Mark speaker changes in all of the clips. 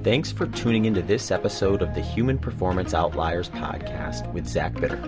Speaker 1: Thanks for tuning into this episode of the Human Performance Outliers podcast with Zach Bitter.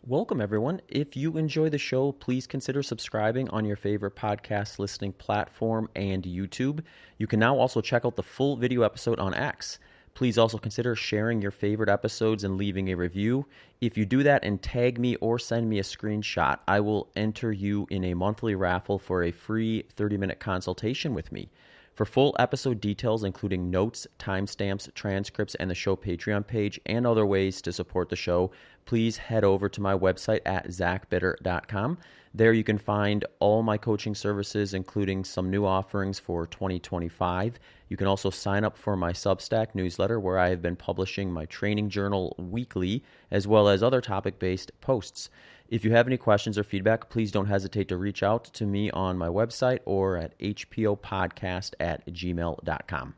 Speaker 1: Welcome, everyone. If you enjoy the show, please consider subscribing on your favorite podcast listening platform and YouTube. You can now also check out the full video episode on X. Please also consider sharing your favorite episodes and leaving a review. If you do that and tag me or send me a screenshot, I will enter you in a monthly raffle for a free 30-minute consultation with me. For full episode details, including notes, timestamps, transcripts, and the show Patreon page, and other ways to support the show, please head over to my website at zachbitter.com. There you can find all my coaching services, including some new offerings for 2025. You can also sign up for my Substack newsletter, where I have been publishing my training journal weekly, as well as other topic-based posts. If you have any questions or feedback, please don't hesitate to reach out to me on my website or at hpopodcast@gmail.com.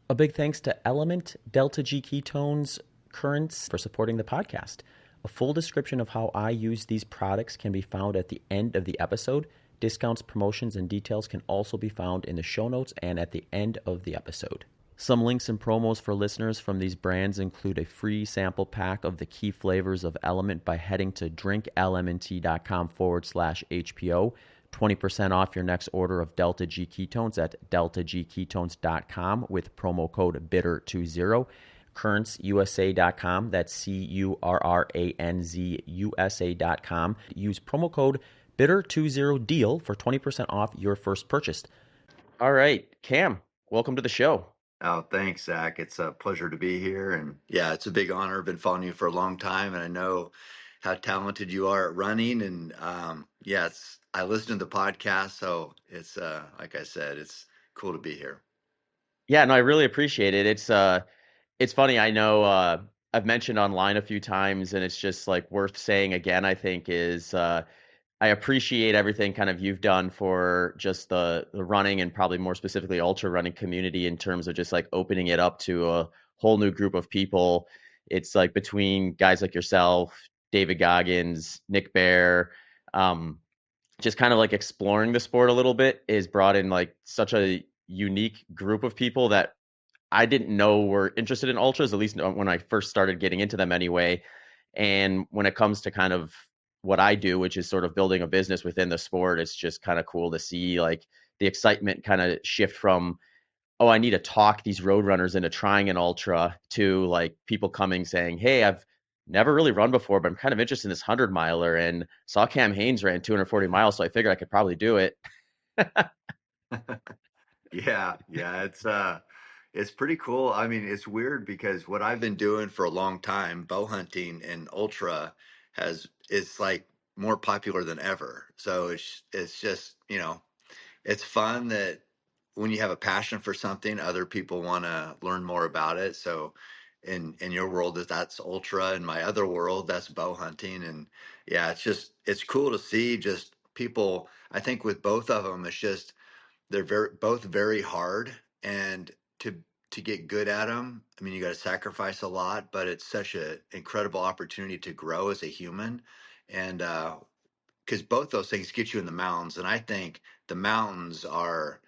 Speaker 1: A big thanks to Element, Delta G Ketones, Currents for supporting the podcast. A full description of how I use these products can be found at the end of the episode. Discounts, promotions, and details can also be found in the show notes and at the end of the episode. Some links and promos for listeners from these brands include a free sample pack of the key flavors of Element by heading to drinklmnt.com/HPO, 20% off your next order of Delta G Ketones at deltagketones.com with promo code BITTER20, currentsusa.com, that's CURRANZUSA.com. Use promo code BITTER20DEAL for 20% off your first purchase. All right, Cam, welcome to the show.
Speaker 2: Oh, thanks, Zach. It's a pleasure to be here. And yeah, it's a big honor. I've been following you for a long time, and I know how talented you are at running. And I listen to the podcast. So it's, like I said, it's cool to be here.
Speaker 1: Yeah, no, I really appreciate it. It's funny. I know I've mentioned online a few times, and it's just like worth saying again, I think, is I appreciate everything kind of you've done for just the running and probably more specifically ultra running community in terms of just like opening it up to a whole new group of people. It's like between guys like yourself, David Goggins, Nick Bear, just kind of like exploring the sport a little bit is brought in like such a unique group of people that I didn't know were interested in ultras, at least when I first started getting into them anyway. And when it comes to kind of what I do, which is sort of building a business within the sport, it's just kind of cool to see like the excitement kind of shift from, oh, I need to talk these road runners into trying an ultra, to like people coming saying, hey, I've never really run before, but I'm kind of interested in this 100-miler and saw Cam Hanes ran 240 miles, so I figured I could probably do it.
Speaker 2: Yeah, it's pretty cool. I mean, it's weird because what I've been doing for a long time, bow hunting and ultra, it's like more popular than ever. So it's just, it's fun that when you have a passion for something, other people want to learn more about it. So in your world, that's ultra. In my other world, that's bow hunting. And yeah, it's cool to see just people. I think with both of them, it's just they're both very hard, and to get good at them, I mean, you got to sacrifice a lot, but it's such an incredible opportunity to grow as a human. And because both those things get you in the mountains, and I think the mountains are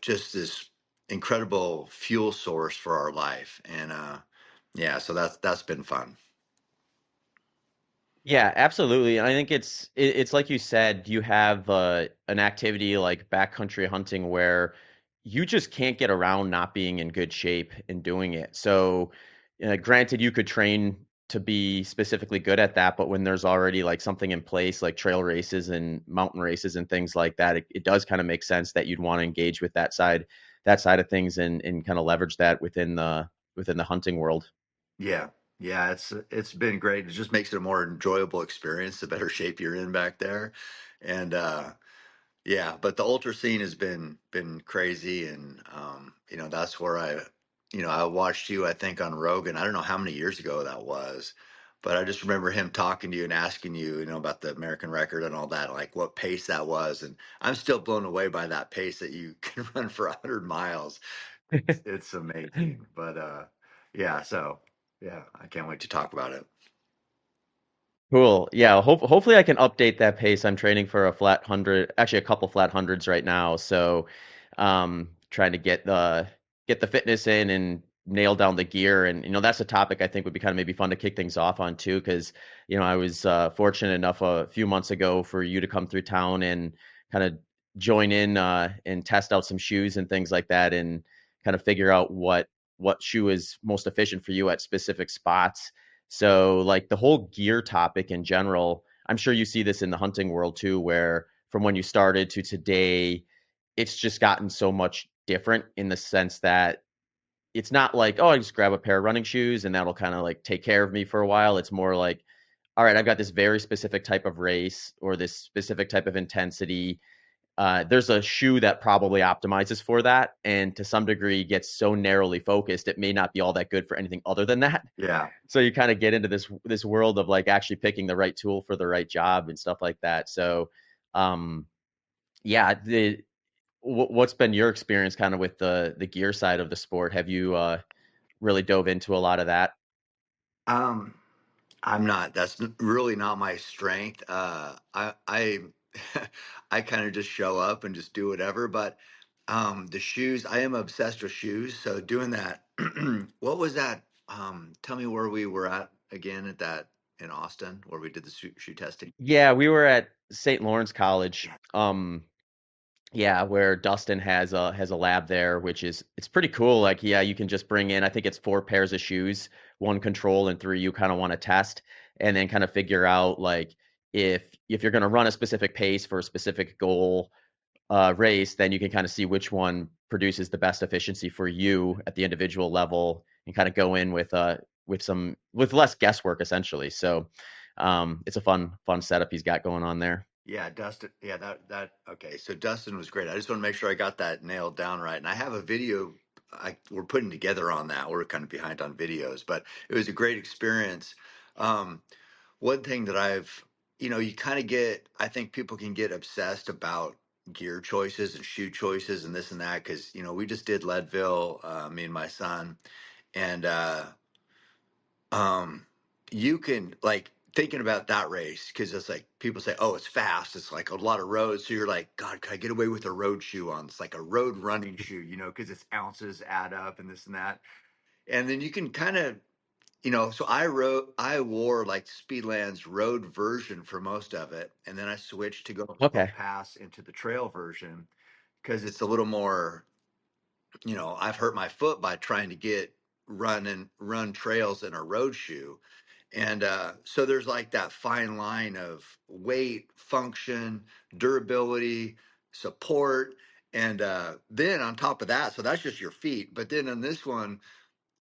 Speaker 2: just this incredible fuel source for our life. And so that's been fun.
Speaker 1: Yeah, absolutely. And I think it's like you said, you have an activity like backcountry hunting where you just can't get around not being in good shape in doing it. So, granted, you could train to be specifically good at that, but when there's already like something in place, like trail races and mountain races and things like that, it does kind of make sense that you'd want to engage with that side of things and kind of leverage that within the hunting world.
Speaker 2: Yeah. Yeah, it's been great. It just makes it a more enjoyable experience, the better shape you're in back there. And yeah, but the ultra scene has been crazy. And that's where I watched you, I think, on Rogan. I don't know how many years ago that was, but I just remember him talking to you and asking you, about the American record and all that, like what pace that was. And I'm still blown away by that pace that you can run for 100 miles. It's amazing. But yeah, so yeah, I can't wait to talk about it.
Speaker 1: Cool. Yeah. Hopefully I can update that pace. I'm training for a flat 100, actually a couple flat hundreds right now. So, trying to get the fitness in and nail down the gear. And that's a topic I think would be kind of maybe fun to kick things off on too, because I was fortunate enough a few months ago for you to come through town and kind of join in and test out some shoes and things like that, and kind of figure out what shoe is most efficient for you at specific spots. So like the whole gear topic in general, I'm sure you see this in the hunting world too, where from when you started to today, it's just gotten so much different in the sense that it's not like, oh, I just grab a pair of running shoes and that'll kind of like take care of me for a while. It's more like, all right, I've got this very specific type of race or this specific type of intensity. There's a shoe that probably optimizes for that, and to some degree gets so narrowly focused, it may not be all that good for anything other than that.
Speaker 2: Yeah.
Speaker 1: So you kind of get into this world of like actually picking the right tool for the right job and stuff like that. So, um, yeah, what's been your experience kind of with the gear side of the sport? Have you really dove into a lot of that?
Speaker 2: Um, I'm not. Really not my strength. I I kind of just show up and just do whatever. But the shoes, I am obsessed with shoes. So doing that, what was that? Tell me where we were at again at that in Austin where we did the shoe testing.
Speaker 1: Yeah, we were at St. Lawrence College.
Speaker 2: Yeah.
Speaker 1: Yeah, where Dustin has a lab there, which is it's pretty cool. Like, yeah, you can just bring in, I think it's four pairs of shoes, one control and three you kind of want to test, and then kind of figure out like if you're going to run a specific pace for a specific goal race, then you can kind of see which one produces the best efficiency for you at the individual level, and kind of go in with less guesswork essentially. So it's a fun setup he's got going on there.
Speaker 2: Yeah, Dustin. Yeah, that okay. So Dustin was great. I just want to make sure I got that nailed down right. And I have a video we're putting together on that. We're kind of behind on videos, but it was a great experience. Um, One thing that you kind of get, I think people can get obsessed about gear choices and shoe choices and this and that because we just did Leadville, me and my son, and um you can like thinking about that race because it's like people say, oh, it's fast, it's like a lot of roads, so you're like, god, could I get away with a road shoe on? It's like a road running shoe, because it's ounces add up and this and that. And then you can kind of, so I wore like Speedland's road version for most of it, and then I switched to go
Speaker 1: Okay.
Speaker 2: pass into the trail version because it's a little more, I've hurt my foot by trying to run trails in a road shoe. And so there's like that fine line of weight, function, durability, support. And then on top of that, so that's just your feet. But then on this one,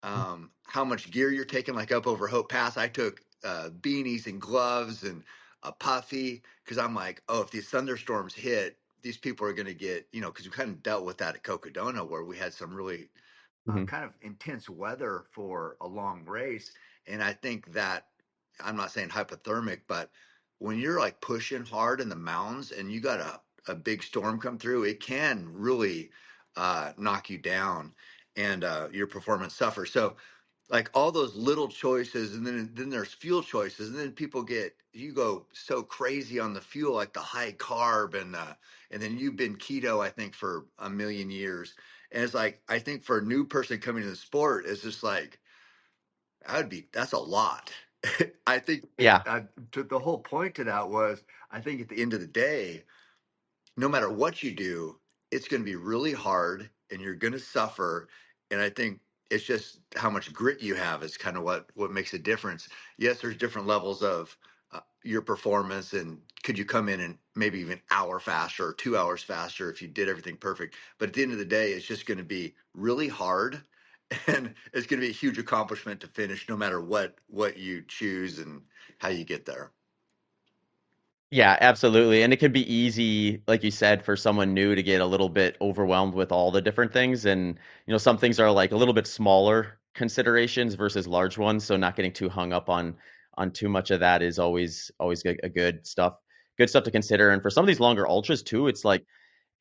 Speaker 2: how much gear you're taking, like up over Hope Pass, I took beanies and gloves and a puffy because I'm like, oh, if these thunderstorms hit, these people are going to get, because we kind of dealt with that at Cocodona where we had some really
Speaker 1: Mhm.
Speaker 2: kind of intense weather for a long race. And I think that I'm not saying hypothermic, but when you're like pushing hard in the mountains and you got a big storm come through, it can really knock you down and your performance suffers. So like all those little choices, and then there's fuel choices, and then you go so crazy on the fuel, like the high carb, and then you've been keto, I think, for a million years. And it's like, I think for a new person coming to the sport, it's just like, that's a lot. I think
Speaker 1: Yeah.
Speaker 2: the whole point to that was, I think at the end of the day, no matter what you do, it's going to be really hard and you're going to suffer. And I think it's just how much grit you have is kind of what makes a difference. Yes, there's different levels of your performance, and could you come in and maybe even an hour faster or 2 hours faster if you did everything perfect. But at the end of the day, it's just going to be really hard, and it's going to be a huge accomplishment to finish, no matter what you choose and how you get there.
Speaker 1: Yeah, absolutely. And it can be easy, like you said, for someone new to get a little bit overwhelmed with all the different things. And, some things are like a little bit smaller considerations versus large ones. So not getting too hung up on too much of that is always a good stuff to consider. And for some of these longer ultras too, it's like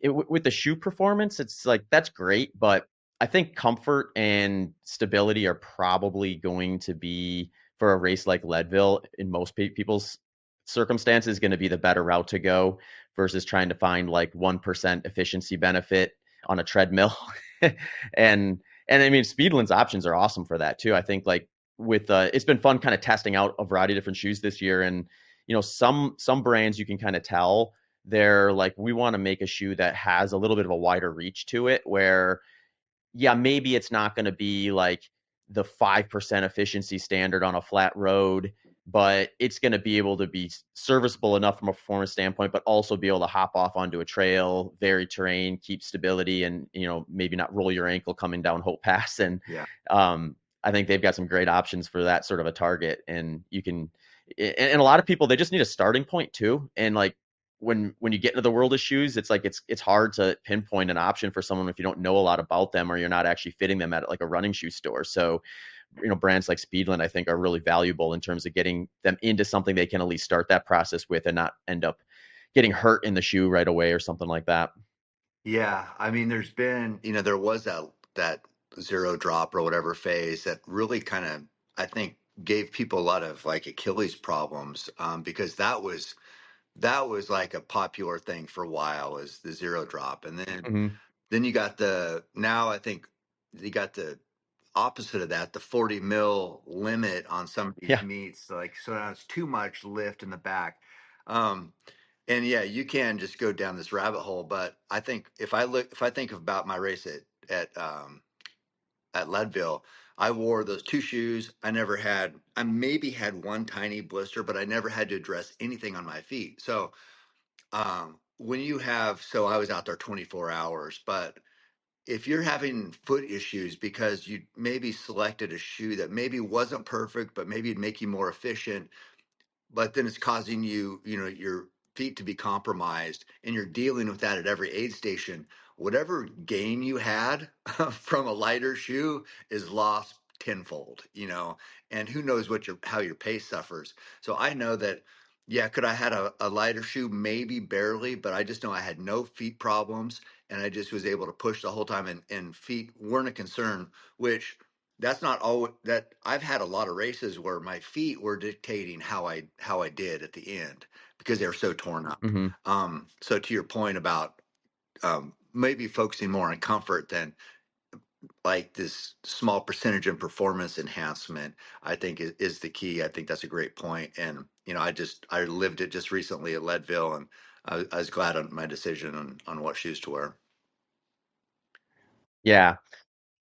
Speaker 1: with the shoe performance, it's like that's great, but I think comfort and stability are probably going to be for a race like Leadville in most people's circumstances going to be the better route to go versus trying to find like 1% efficiency benefit on a treadmill. And I mean, Speedland's options are awesome for that too. I think like with it's been fun kind of testing out a variety of different shoes this year, and some brands you can kind of tell they're like, we want to make a shoe that has a little bit of a wider reach to it, where yeah, maybe it's not going to be like the 5% efficiency standard on a flat road, but it's going to be able to be serviceable enough from a performance standpoint, but also be able to hop off onto a trail, vary terrain, keep stability, and maybe not roll your ankle coming down Hope Pass. And
Speaker 2: Yeah.
Speaker 1: I think they've got some great options for that sort of a target. And you can, and a lot of people, they just need a starting point too. And like when you get into the world of shoes, it's like it's hard to pinpoint an option for someone if you don't know a lot about them or you're not actually fitting them at like a running shoe store. So brands like Speedland I think are really valuable in terms of getting them into something they can at least start that process with and not end up getting hurt in the shoe right away or something like that.
Speaker 2: Yeah, I mean, there's been, there was that zero drop or whatever phase that really kind of, I think, gave people a lot of like Achilles problems, because that was like a popular thing for a while, is the zero drop, and
Speaker 1: Mm-hmm.
Speaker 2: then you got now I think you got the opposite of that, the 40 mil limit on some of these
Speaker 1: Yeah.
Speaker 2: meets, like so now it's too much lift in the back. Um, and yeah, you can just go down this rabbit hole. But I think if I think about my race at Leadville, I wore those two shoes. I maybe had one tiny blister, but I never had to address anything on my feet. So so I was out there 24 hours, but if you're having foot issues because you maybe selected a shoe that maybe wasn't perfect, but maybe it'd make you more efficient, but then it's causing your feet to be compromised, and you're dealing with that at every aid station. Whatever gain you had from a lighter shoe is lost tenfold. And who knows how your pace suffers. So I know that, yeah, could I had a lighter shoe? Maybe barely, but I just know I had no feet problems, and I just was able to push the whole time, and feet weren't a concern, which that's not all that I've had a lot of races where my feet were dictating how I did at the end because they were so torn up.
Speaker 1: Mm-hmm.
Speaker 2: So to your point about maybe focusing more on comfort than like this small percentage in performance enhancement, I think is the key. I think that's a great point. And I lived it just recently at Leadville, and I was glad on my decision on what shoes to wear.
Speaker 1: Yeah.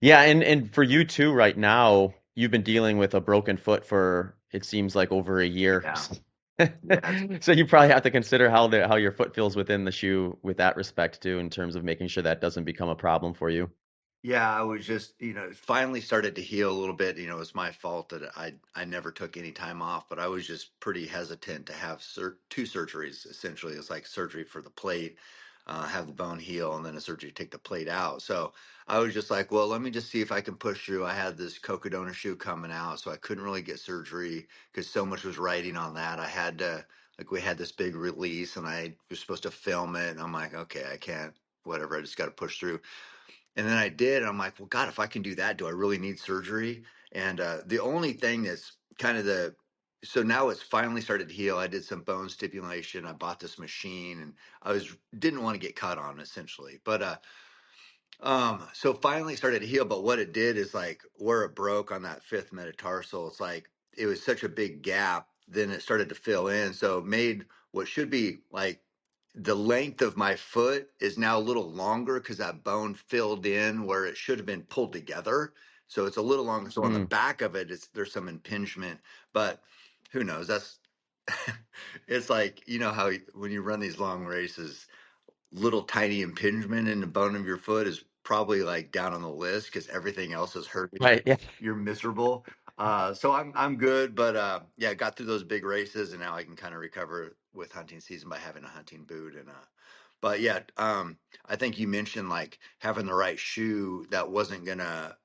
Speaker 1: Yeah, and for you too, right now, you've been dealing with a broken foot for it seems like over a year.
Speaker 2: Yeah, yeah.
Speaker 1: So you probably have to consider how your foot feels within the shoe with that respect too, in terms of making sure that doesn't become a problem for you.
Speaker 2: Yeah, I was just, it finally started to heal a little bit. It was my fault that I never took any time off, but I was just pretty hesitant to have two surgeries. Essentially, it's like surgery for the plate, have the bone heal, and then a surgery to take the plate out. So I was just like, well, let me just see if I can push through. I had this Cocodona shoe coming out, so I couldn't really get surgery because so much was riding on that. I had to, like, we had this big release, and I was supposed to film it, and I'm like, okay, I can't, whatever. I just got to push through. And then I did, and I'm like, well, God, if I can do that, do I really need surgery? And the only thing that's kind of so now it's finally started to heal. I did some bone stipulation. I bought this machine, and didn't want to get cut on essentially, but so finally started to heal. But what it did is like where it broke on that fifth metatarsal, it's like it was such a big gap. Then it started to fill in, so it made what should be like the length of my foot is now a little longer because that bone filled in where it should have been pulled together. So it's a little longer. So on the
Speaker 1: Mm.
Speaker 2: back of it, there's some impingement, but who knows? That's it's like how when you run these long races, little tiny impingement in the bone of your foot is probably like down on the list because everything else is hurting.
Speaker 1: Right. Yeah.
Speaker 2: You're miserable. So I'm good, but yeah, got through those big races, and now I can kind of recover with hunting season by having a hunting boot. And but yeah, I think you mentioned like having the right shoe that wasn't gonna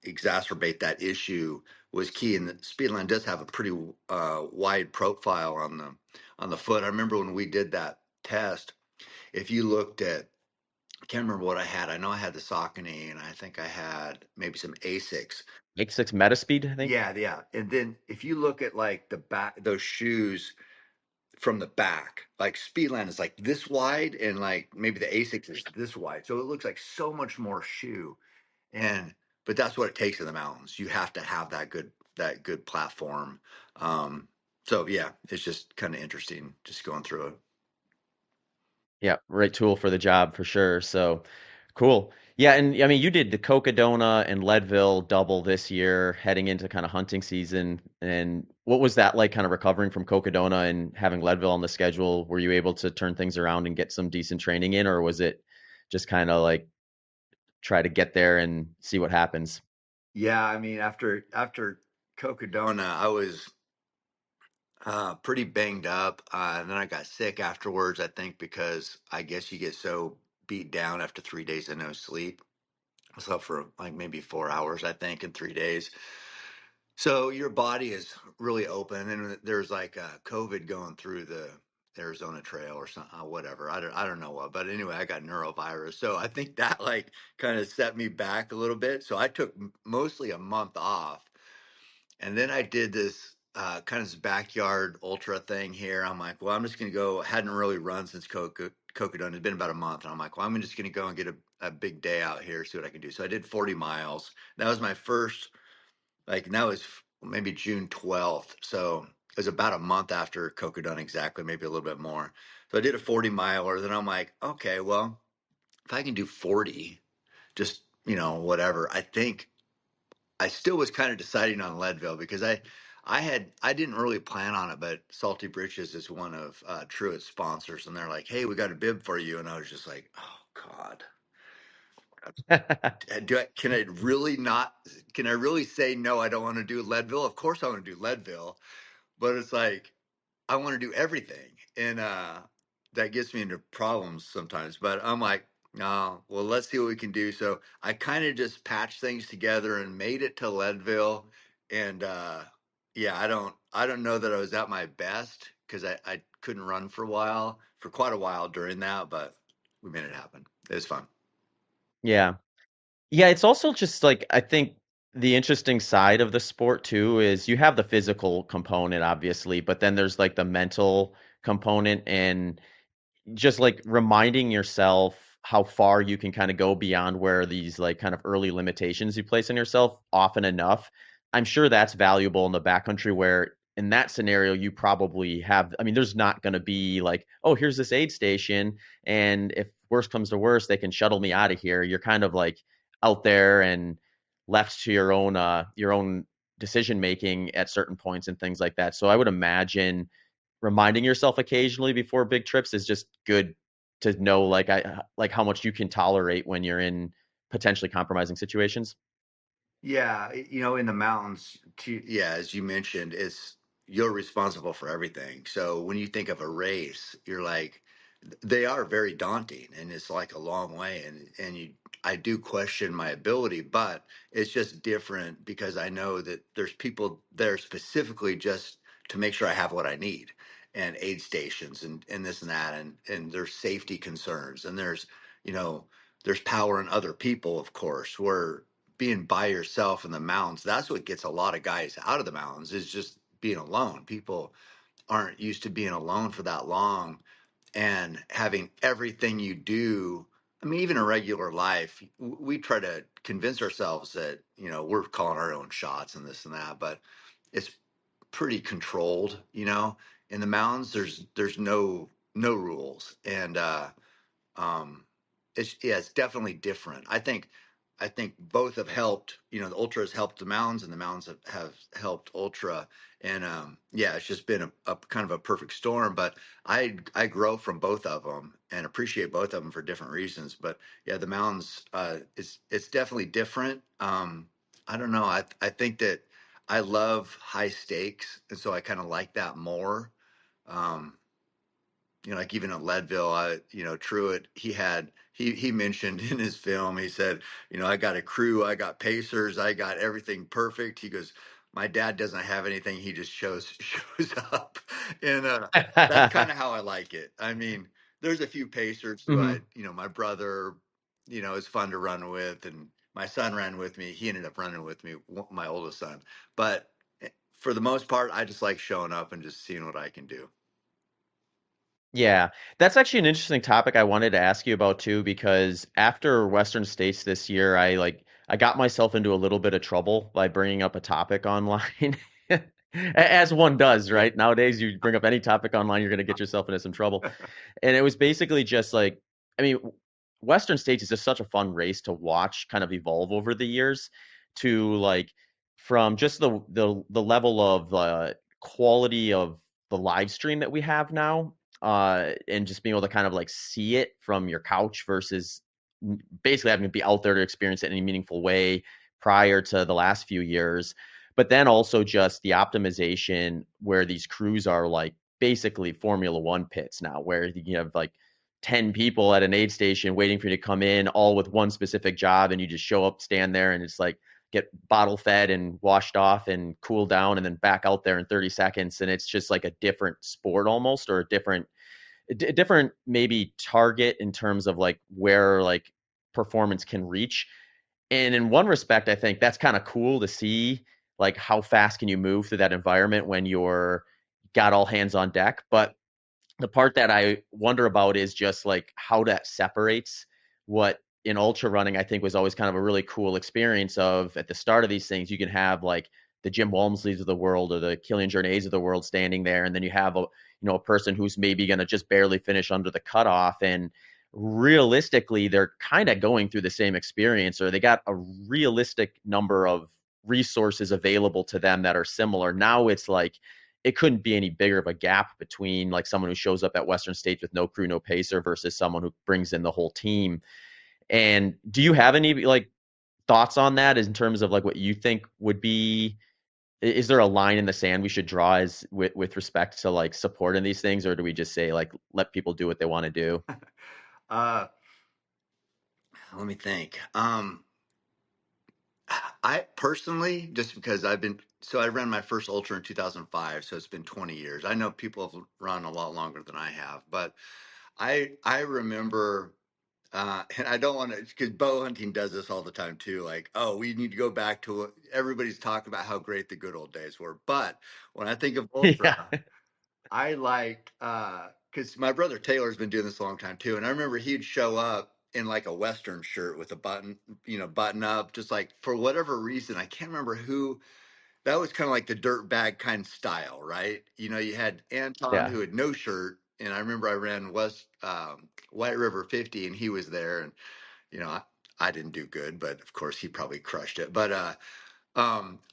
Speaker 2: exacerbate that issue was key. And the Speedline does have a pretty wide profile on the foot. I remember when we did that test, if you looked at, I can't remember what I had. I know I had the Saucony, and I think I had maybe some Asics.
Speaker 1: Make six meta speed, I think.
Speaker 2: Yeah, yeah. And then if you look at like the back, those shoes, from the back. Like Speedland is like this wide, and like maybe the Asics is this wide. So it looks like so much more shoe. And but that's what it takes in the mountains. You have to have that good platform. Um, so yeah, it's just kind of interesting just going through it.
Speaker 1: Yeah, right tool for the job for sure. So cool. Yeah, and I mean, you did the Cocodona and Leadville double this year, heading into kind of hunting season. And what was that like, kind of recovering from Cocodona and having Leadville on the schedule? Were you able to turn things around and get some decent training in, or was it just kind of like try to get there and see what happens?
Speaker 2: Yeah, I mean, after Cocodona, I was pretty banged up, and then I got sick afterwards. I think because I guess you get so beat down after 3 days of no sleep. I slept for like maybe 4 hours, I think, in 3 days. So your body is really open, and there's like COVID going through the Arizona Trail or something, whatever. I don't know what, but anyway, I got neurovirus, so I think that like kind of set me back a little bit. So I took mostly a month off, and then I did this kind of this backyard ultra thing here. I'm like, well, I'm just gonna go. Hadn't really run since Cocodona. It's been about a month, and I'm like, well, I'm just gonna go and get a big day out here, see what I can do. So I did 40 miles. That was my first like, and that was maybe June 12th. So it was about a month after Cocodona exactly, maybe a little bit more. So I did a 40 miler. Then I'm like, okay, well, if I can do 40, just, whatever. I think I still was kind of deciding on Leadville because I didn't really plan on it, but Salty Britches is one of Truett's sponsors, and they're like, "Hey, we got a bib for you," and I was just like, "Oh God, can I really not? Can I really say no? I don't want to do Leadville. Of course, I want to do Leadville, but it's like I want to do everything, and that gets me into problems sometimes. But I'm like, no, well, let's see what we can do. So I kind of just patched things together and made it to Leadville, and yeah, I don't know that I was at my best because I couldn't run for quite a while during that, but we made it happen. It was fun.
Speaker 1: Yeah. Yeah, it's also just like I think the interesting side of the sport too is you have the physical component obviously, but then there's like the mental component and just like reminding yourself how far you can kind of go beyond where these like kind of early limitations you place on yourself often enough. I'm sure that's valuable in the backcountry where in that scenario you probably have, I mean, there's not going to be like, oh, here's this aid station and if worst comes to worst, they can shuttle me out of here. You're kind of like out there and left to your own decision making at certain points and things like that. So I would imagine reminding yourself occasionally before big trips is just good to know like how much you can tolerate when you're in potentially compromising situations.
Speaker 2: Yeah, in the mountains, yeah, as you mentioned, you're responsible for everything. So when you think of a race, you're like, they are very daunting, and it's like a long way. And I do question my ability, but it's just different because I know that there's people there specifically just to make sure I have what I need, and aid stations, and this and that, and there's safety concerns, and you know, there's power in other people, of course, where being by yourself in the mountains, that's what gets a lot of guys out of the mountains is just being alone. People aren't used to being alone for that long and having everything you do. I mean, even in regular life, we try to convince ourselves that, we're calling our own shots and this and that, but it's pretty controlled, in the mountains, there's no rules. And um it's definitely different. I think both have helped. The ultra has helped the mountains, and the mountains have helped ultra. And yeah, it's just been a kind of a perfect storm. But I grow from both of them and appreciate both of them for different reasons. But yeah, the mountains, it's definitely different. I don't know. I think that I love high stakes, and so I kind of like that more. um like even at Leadville, Truett, he mentioned in his film, he said, I got a crew, I got pacers, I got everything perfect. He goes, my dad doesn't have anything, he just shows shows up. And that's kind of how I like it. I mean, there's a few pacers who
Speaker 1: Hmm.
Speaker 2: my brother, is fun to run with, and my son ran with me. He ended up running with me, my oldest son. But for the most part, I just like showing up and just seeing what I can do.
Speaker 1: Yeah, that's actually an interesting topic I wanted to ask you about too, because after Western States this year, I got myself into a little bit of trouble by bringing up a topic online. As one does,
Speaker 2: Yeah.
Speaker 1: right? Nowadays, you bring up any topic online, you're going to get yourself into some trouble. And it was basically just like, I mean, Western States is just such a fun race to watch kind of evolve over the years to like from just the level of quality of the live stream that we have now, and just being able to kind of like see it from your couch versus basically having to be out there to experience it in a meaningful way prior to the last few years. But then also just the optimization where these crews are like basically Formula One pits now, where you have like 10 people at an aid station waiting for you to come in, all with one specific job, and you just show up, stand there, and it's like get bottle fed and washed off and cool down and then back out there in 30 seconds. And it's just like a different sport almost, or a different maybe target in terms of like where like performance can reach. And in one respect, I think that's kind of cool to see like how fast can you move through that environment when you're got all hands on deck. But the part that I wonder about is just like how that separates what in ultra running I think was always kind of a really cool experience of at the start of these things you can have like the Jim Walmsleys of the world or the Killian Jornets of the world standing there, and then you have a person who's maybe going to just barely finish under the cutoff, and realistically they're kind of going through the same experience, or they got a realistic number of resources available to them that are similar. Now it's like it couldn't be any bigger of a gap between like someone who shows up at Western States with no crew, no pacer versus someone who brings in the whole team. And do you have any like thoughts on that in terms of like what you think would be? Is there a line in the sand we should draw as with respect to like support in these things, or do we just say like let people do what they want to do?
Speaker 2: uh, Let me think. I personally, just because I ran my first ultra in 2005, so it's been 20 years. I know people have run a lot longer than I have, but I remember, and I don't want to, because bow hunting does this all the time too. Like, oh, we need to go back to everybody's talking about how great the good old days were. But when I think of
Speaker 1: Yeah,
Speaker 2: ultra, I like because my brother Taylor's been doing this a long time too, and I remember he'd show up in like a Western shirt with a button up, just like for whatever reason. I can't remember who. That was kind of like the dirt bag kind of style, right? You had Anton
Speaker 1: yeah,
Speaker 2: who had no shirt, and I remember I ran West White River 50, and he was there, and I didn't do good, but of course he probably crushed it. But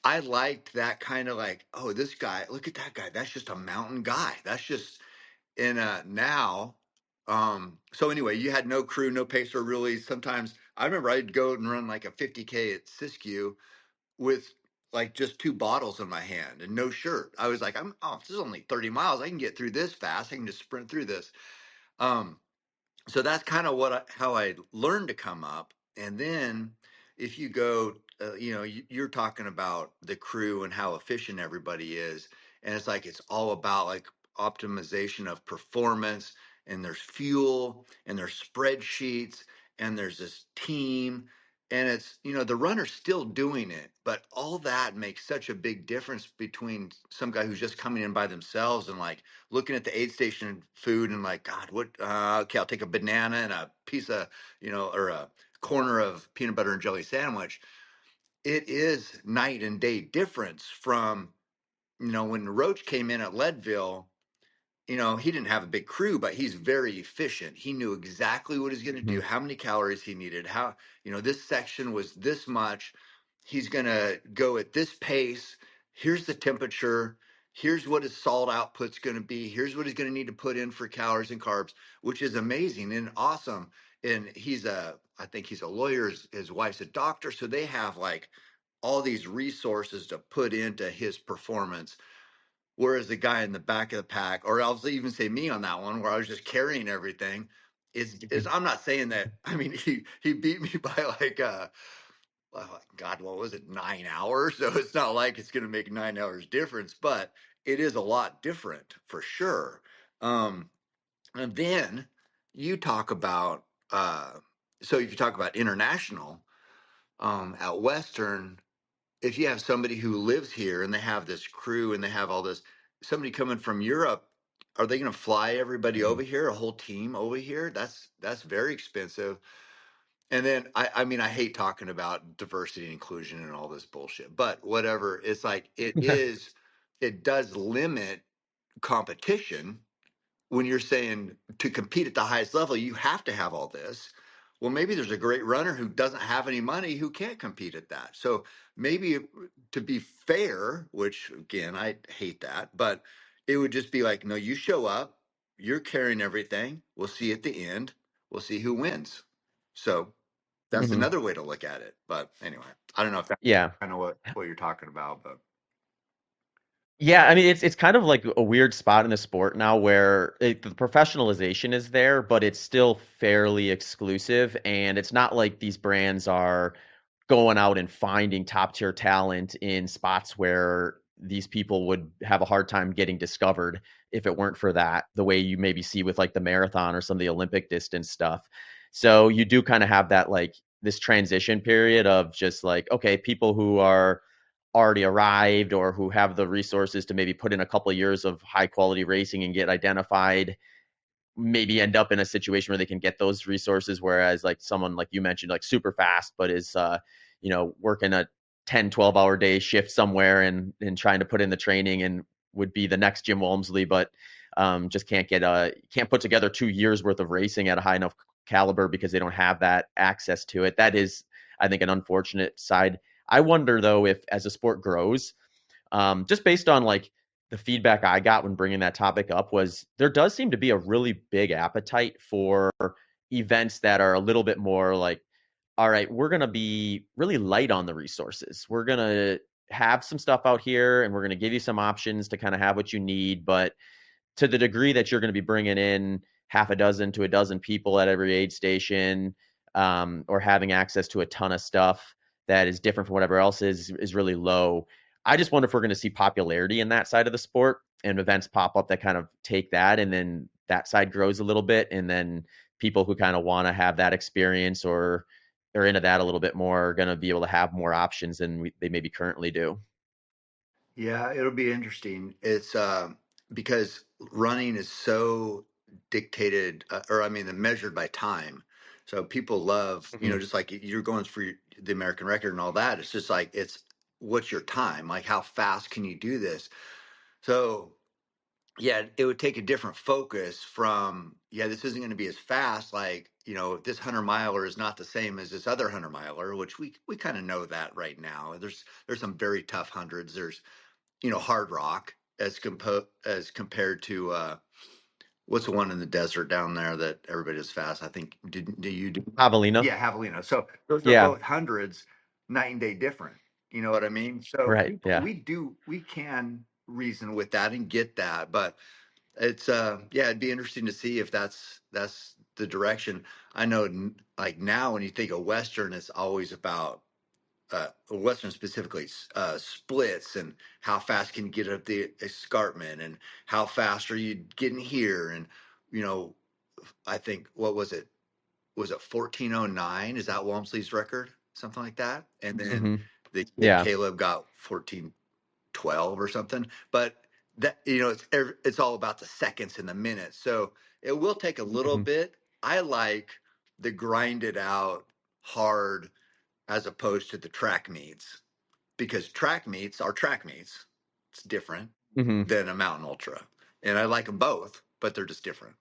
Speaker 2: I liked that kind of like, oh, this guy, look at that guy. That's just a mountain guy. That's just in now. So anyway, you had no crew, no pacer really. Sometimes I remember I'd go and run like a 50K at Siskiyou with like just two bottles in my hand and no shirt. I was like, this is only 30 miles. I can get through this fast. I can just sprint through this. Um, so that's kind of how I learned to come up. And then if you go, you're talking about the crew and how efficient everybody is, and it's like it's all about like optimization of performance. And there's fuel, and there's spreadsheets, and there's this team, and it's the runner's still doing it, but all that makes such a big difference between some guy who's just coming in by themselves and like looking at the aid station food and like, God, what? Okay, I'll take a banana and a piece of, or a corner of peanut butter and jelly sandwich. It is night and day difference from, when Roach came in at Leadville. He didn't have a big crew, but he's very efficient. He knew exactly what he's going to do,
Speaker 1: hmm
Speaker 2: how many calories he needed, how, this section was this much. He's going to go at this pace. Here's the temperature. Here's what his salt output's going to be. Here's what he's going to need to put in for calories and carbs, which is amazing and awesome. And I think he's a lawyer. His wife's a doctor. So they have like all these resources to put into his performance. Whereas the guy in the back of the pack, or I'll even say me on that one, where I was just carrying everything, is I'm not saying that. I mean, he beat me by like well, God, what was it, 9 hours? So it's not like it's going to make 9 hours difference, but it is a lot different for sure. Um, and then you talk about so if you talk about international at Western, if you have somebody who lives here and they have this crew and they have all this, somebody coming from Europe, are they going to fly everybody
Speaker 1: Mhm.
Speaker 2: over here, a whole team over here? That's very expensive. And then I mean, I hate talking about diversity and inclusion and all this bullshit, but whatever. It's like it does limit competition when you're saying to compete at the highest level, you have to have all this. Well, maybe there's a great runner who doesn't have any money who can't compete at that. So maybe to be fair, which again, I hate that, but it would just be like, no, you show up, you're carrying everything. We'll see at the end. We'll see who wins. So that's
Speaker 1: Mhm.
Speaker 2: another way to look at it. But anyway, I don't know if that's
Speaker 1: Yeah.
Speaker 2: kind of what you're talking about, but
Speaker 1: Yeah, I mean it's kind of like a weird spot in the sport now where the professionalization is there, but it's still fairly exclusive, and it's not like these brands are going out and finding top tier talent in spots where these people would have a hard time getting discovered if it weren't for that, the way you maybe see with like the marathon or some of the Olympic distance stuff. So you do kind of have that like this transition period of just like, okay, people who are already arrived or who have the resources to maybe put in a couple of years of high quality racing and get identified maybe end up in a situation where they can get those resources, whereas like someone like you mentioned like super fast but is working a 10-12 hour day shift somewhere and trying to put in the training and would be the next Jim Walmsley, but just can't put together 2 years worth of racing at a high enough caliber because they don't have that access to it. That is, I think, an unfortunate side. I wonder though if as the sport grows, just based on like the feedback I got when bringing that topic up, was there does seem to be a really big appetite for events that are a little bit more like, all right, we're going to be really light on the resources. We're going to have some stuff out here and we're going to give you some options to kind of have what you need, but to the degree that you're going to be bringing in half a dozen to a dozen people at every aid station, or having access to a ton of stuff that is different from whatever else is really low. I just wonder if we're going to see popularity in that side of the sport and events pop up that kind of take that, and then that side grows a little bit, and then people who kind of want to have that experience or are into that a little bit more are going to be able to have more options than they maybe currently do.
Speaker 2: yeah, it'll be interesting. It's because running is so dictated, or I mean, measured by time. So people love,
Speaker 1: Mm-hmm.
Speaker 2: just like you're going for the American record and all that. It's just like what's your time? Like how fast can you do this? So yeah, it would take a different focus from, yeah, this isn't going to be as fast. Like, this 100 miler is not the same as this other 100 miler, which we kind of know that right now. There's some very tough hundreds. There's, hard rock as compared to what's the one in the desert down there that everybody does fast? I think do you do?
Speaker 1: Javelina.
Speaker 2: Yeah, Javelina. So those are
Speaker 1: Yeah.
Speaker 2: both hundreds, night and day different. You know what I mean? So
Speaker 1: Right. Yeah.
Speaker 2: we can reason with that and get that, but it's yeah, it'd be interesting to see if that's the direction. I know like now when you think of Western, it's always about Western specifically splits and how fast can you get up the escarpment and how fast are you getting here and you know I think what was it 1409, is that Walmsley's record, something like that, and then
Speaker 1: Hmm.
Speaker 2: the kid
Speaker 1: Yeah.
Speaker 2: Caleb got 1412 or something, but that it's all about the seconds and the minutes, so it will take a little
Speaker 1: Hmm.
Speaker 2: bit. I like the grinded out hard as opposed to the track meets, because track meets are track meets. It's different
Speaker 1: Hmm.
Speaker 2: than a mountain ultra, and I like them both, but they're just different.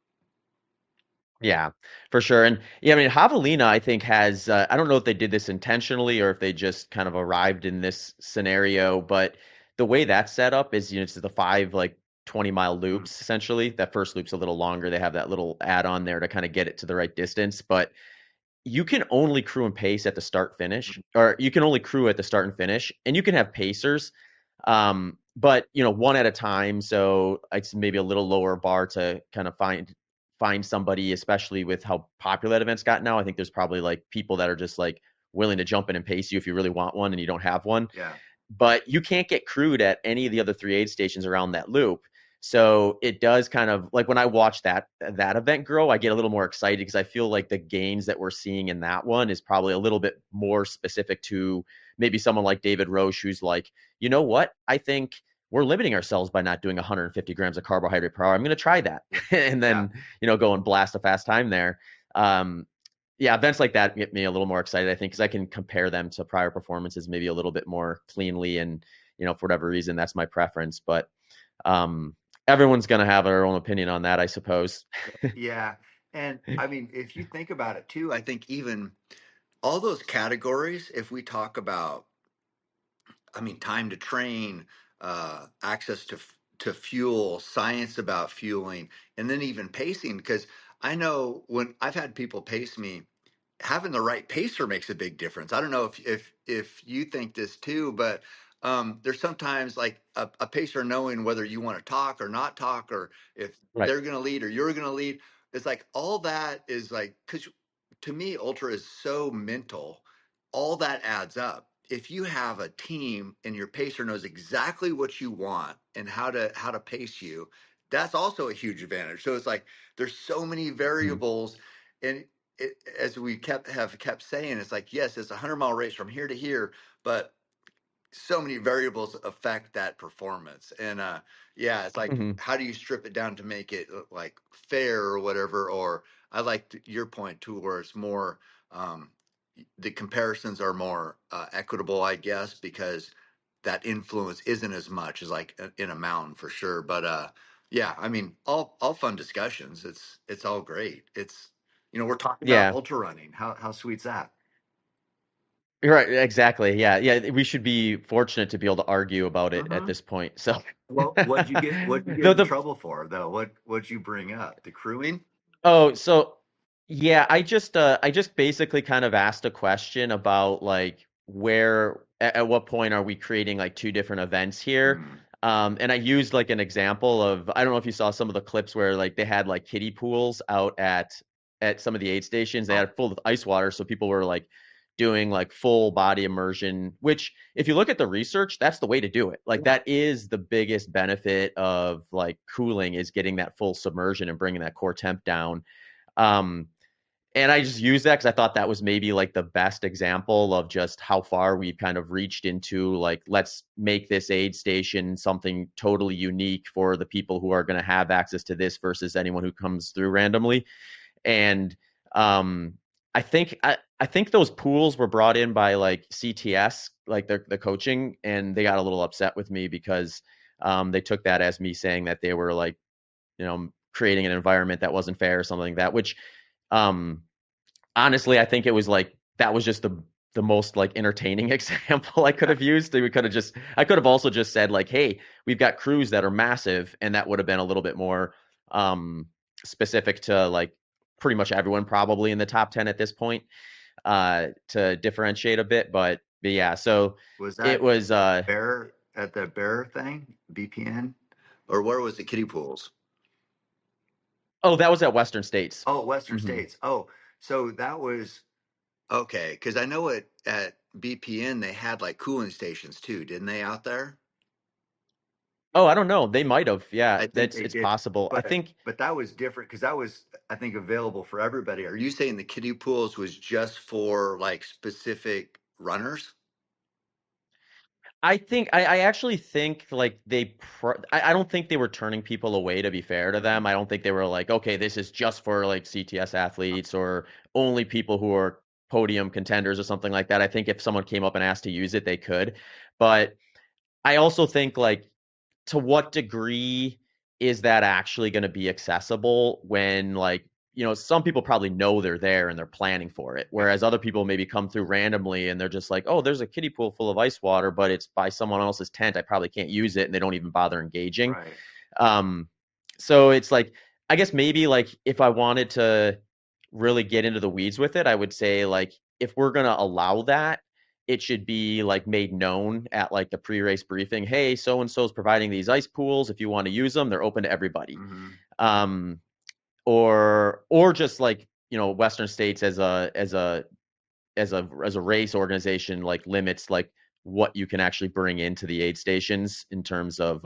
Speaker 1: Yeah, for sure. And yeah, I mean, Javelina, I think has, I don't know if they did this intentionally or if they just kind of arrived in this scenario, but the way that's set up is, it's the five like 20-mile
Speaker 2: Mm,
Speaker 1: loops essentially. That first loop's a little longer. They have that little add on there to kind of get it to the right distance, but you can only crew and pace at the start finish, or you can only crew at the start and finish, and you can have pacers, but one at a time. So it's maybe a little lower bar to kind of find somebody, especially with how popular that event's got now. I think there's probably like people that are just like willing to jump in and pace you if you really want one and you don't have one,
Speaker 2: yeah.
Speaker 1: but you can't get crewed at any of the other three aid stations around that loop. So it does kind of like when I watch that event grow, I get a little more excited because I feel like the gains that we're seeing in that one is probably a little bit more specific to maybe someone like David Roche, who's like, you know what? I think we're limiting ourselves by not doing 150 grams of carbohydrate per hour. I'm going to try that. And
Speaker 2: Yeah.
Speaker 1: then, go and blast a fast time there. Um, yeah, events like that get me a little more excited, I think, because I can compare them to prior performances maybe a little bit more cleanly. And, for whatever reason, that's my preference. But um, everyone's going to have their own opinion on that, I suppose.
Speaker 2: Yeah. And I mean, if you think about it too, I think even all those categories, if we talk about, I mean, time to train, access to fuel, science about fueling, and then even pacing. Because I know when I've had people pace me, having the right pacer makes a big difference. I don't know if you think this too, but there's sometimes like a pacer knowing whether you want to talk or not talk, or if
Speaker 1: Right.
Speaker 2: they're going to lead or you're going to lead. It's like all that is like, because to me, ultra is so mental. All that adds up. If you have a team and your pacer knows exactly what you want and how to pace you, that's also a huge advantage. So it's like there's so many
Speaker 1: Mhm.
Speaker 2: variables, and as we have kept saying, it's like, yes, it's a 100-mile race from here to here, but so many variables affect that performance. And yeah, it's like,
Speaker 1: Mhm.
Speaker 2: how do you strip it down to make it like fair or whatever? Or I like your point too, where it's more, um, the comparisons are more equitable, I guess, because that influence isn't as much as like in a mountain for sure. But yeah, I mean, all fun discussions. It's all great. We're talking about
Speaker 1: Yeah.
Speaker 2: ultra running. How sweet's that?
Speaker 1: You're right. Exactly. Yeah. Yeah. We should be fortunate to be able to argue about it at
Speaker 2: Hmm.
Speaker 1: this point. So,
Speaker 2: Well, what'd you get
Speaker 1: the
Speaker 2: in
Speaker 1: the
Speaker 2: trouble for though? What'd you bring up? The crewing?
Speaker 1: Oh, so yeah, I just basically kind of asked a question about like where at what point are we creating like two different events here?
Speaker 2: Mm.
Speaker 1: And I used like an example of, I don't know if you saw some of the clips where like they had like kiddie pools out at some of the aid stations. They
Speaker 2: Oh,
Speaker 1: had full with ice water, so people were like doing like full body immersion, which if you look at the research, that's the way to do it. Like
Speaker 2: yeah.
Speaker 1: that is the biggest benefit of like cooling is getting that full submersion and bringing that core temp down. Um, and I just used that because I thought that was maybe like the best example of just how far we've kind of reached into like, let's make this aid station something totally unique for the people who are going to have access to this versus anyone who comes through randomly. And um, I think those pools were brought in by like CTS, like the coaching, and they got a little upset with me because they took that as me saying that they were like, creating an environment that wasn't fair or something like that, which um honestly, I think it was like that was just the most like entertaining example I could
Speaker 2: Yeah.
Speaker 1: have used. I could have also just said like, hey, we've got crews that are massive, and that would have been a little bit more um specific to like pretty much everyone probably in the top 10 at this point, to differentiate a bit. But yeah, so
Speaker 2: Was
Speaker 1: it
Speaker 2: that
Speaker 1: was
Speaker 2: bear at the bear thing, BPN? Or where was the kiddie pools?
Speaker 1: oh, that was at Western States.
Speaker 2: Oh, Western
Speaker 1: Hmm.
Speaker 2: States. Oh, so that was okay, because I know at BPN they had like cooling stations too, didn't they out there?
Speaker 1: Oh, I don't know. They might have. Yeah,
Speaker 2: I think
Speaker 1: that's
Speaker 2: they
Speaker 1: it's
Speaker 2: did,
Speaker 1: possible. I
Speaker 2: but
Speaker 1: think
Speaker 2: that was different because that was, I think, available for everybody. Are you saying the kiddie pools was just for like specific runners?
Speaker 1: I actually think like I don't think they were turning people away, to be fair to them.
Speaker 2: Mhm.
Speaker 1: I don't think they were like, okay, this is just for like CTS athletes or only people who are podium contenders or something like that. I think if someone came up and asked to use it, they could. But I also think like to what degree is that actually going to be accessible when like some people probably know they're there and they're planning for it,
Speaker 2: Yeah.
Speaker 1: whereas other people maybe come through randomly and they're just like, oh, there's a kiddie pool full of ice water, but it's by someone else's tent, I probably can't use it, and they don't even bother engaging.
Speaker 2: Right.
Speaker 1: um so it's like, I guess maybe like if I wanted to really get into the weeds with it, I would say like if we're going to allow that, it should be like made known at like the pre-race briefing. Hey, so and so is providing these ice pools. If you want to use them, they're open to everybody.
Speaker 2: Hmm.
Speaker 1: Um, or just like Western States as a race organization like limits like what you can actually bring into the aid stations in terms of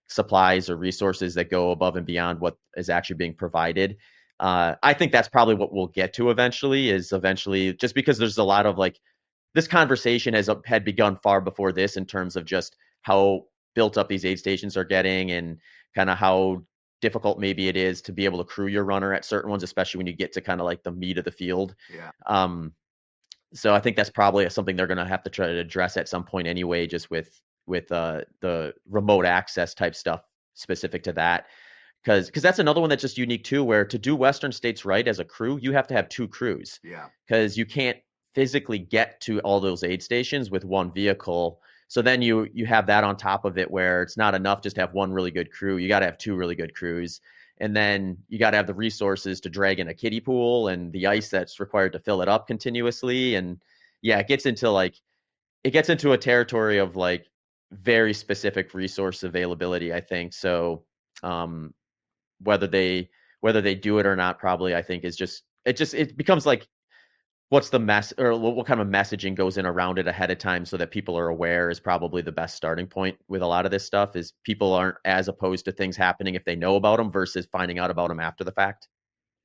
Speaker 1: supplies or resources that go above and beyond what is actually being provided. I think that's probably what we'll get to eventually. Is eventually just because there's a lot of like this conversation had begun far before this in terms of just how built up these aid stations are getting, and kind of how difficult maybe it is to be able to crew your runner at certain ones, especially when you get to kind of like the meat of the field.
Speaker 2: Yeah.
Speaker 1: Um, so I think that's probably something they're going to have to try to address at some point anyway, just with the remote access type stuff specific to that. Because that's another one that's just unique too, where to do Western States right as a crew, you have to have two crews
Speaker 2: Yeah.
Speaker 1: because you can't physically get to all those aid stations with one vehicle. So then you have that on top of it where it's not enough just to have one really good crew. You got to have two really good crews. And then you got to have the resources to drag in a kiddie pool and the ice that's required to fill it up continuously. And yeah, it gets into a territory of like very specific resource availability, I think. So um, whether they whether they do it or not, probably I think is just it becomes like what's the mess or what kind of messaging goes in around it ahead of time so that people are aware is probably the best starting point with a lot of this stuff is people aren't as opposed to things happening if they know about them versus finding out about them after the fact.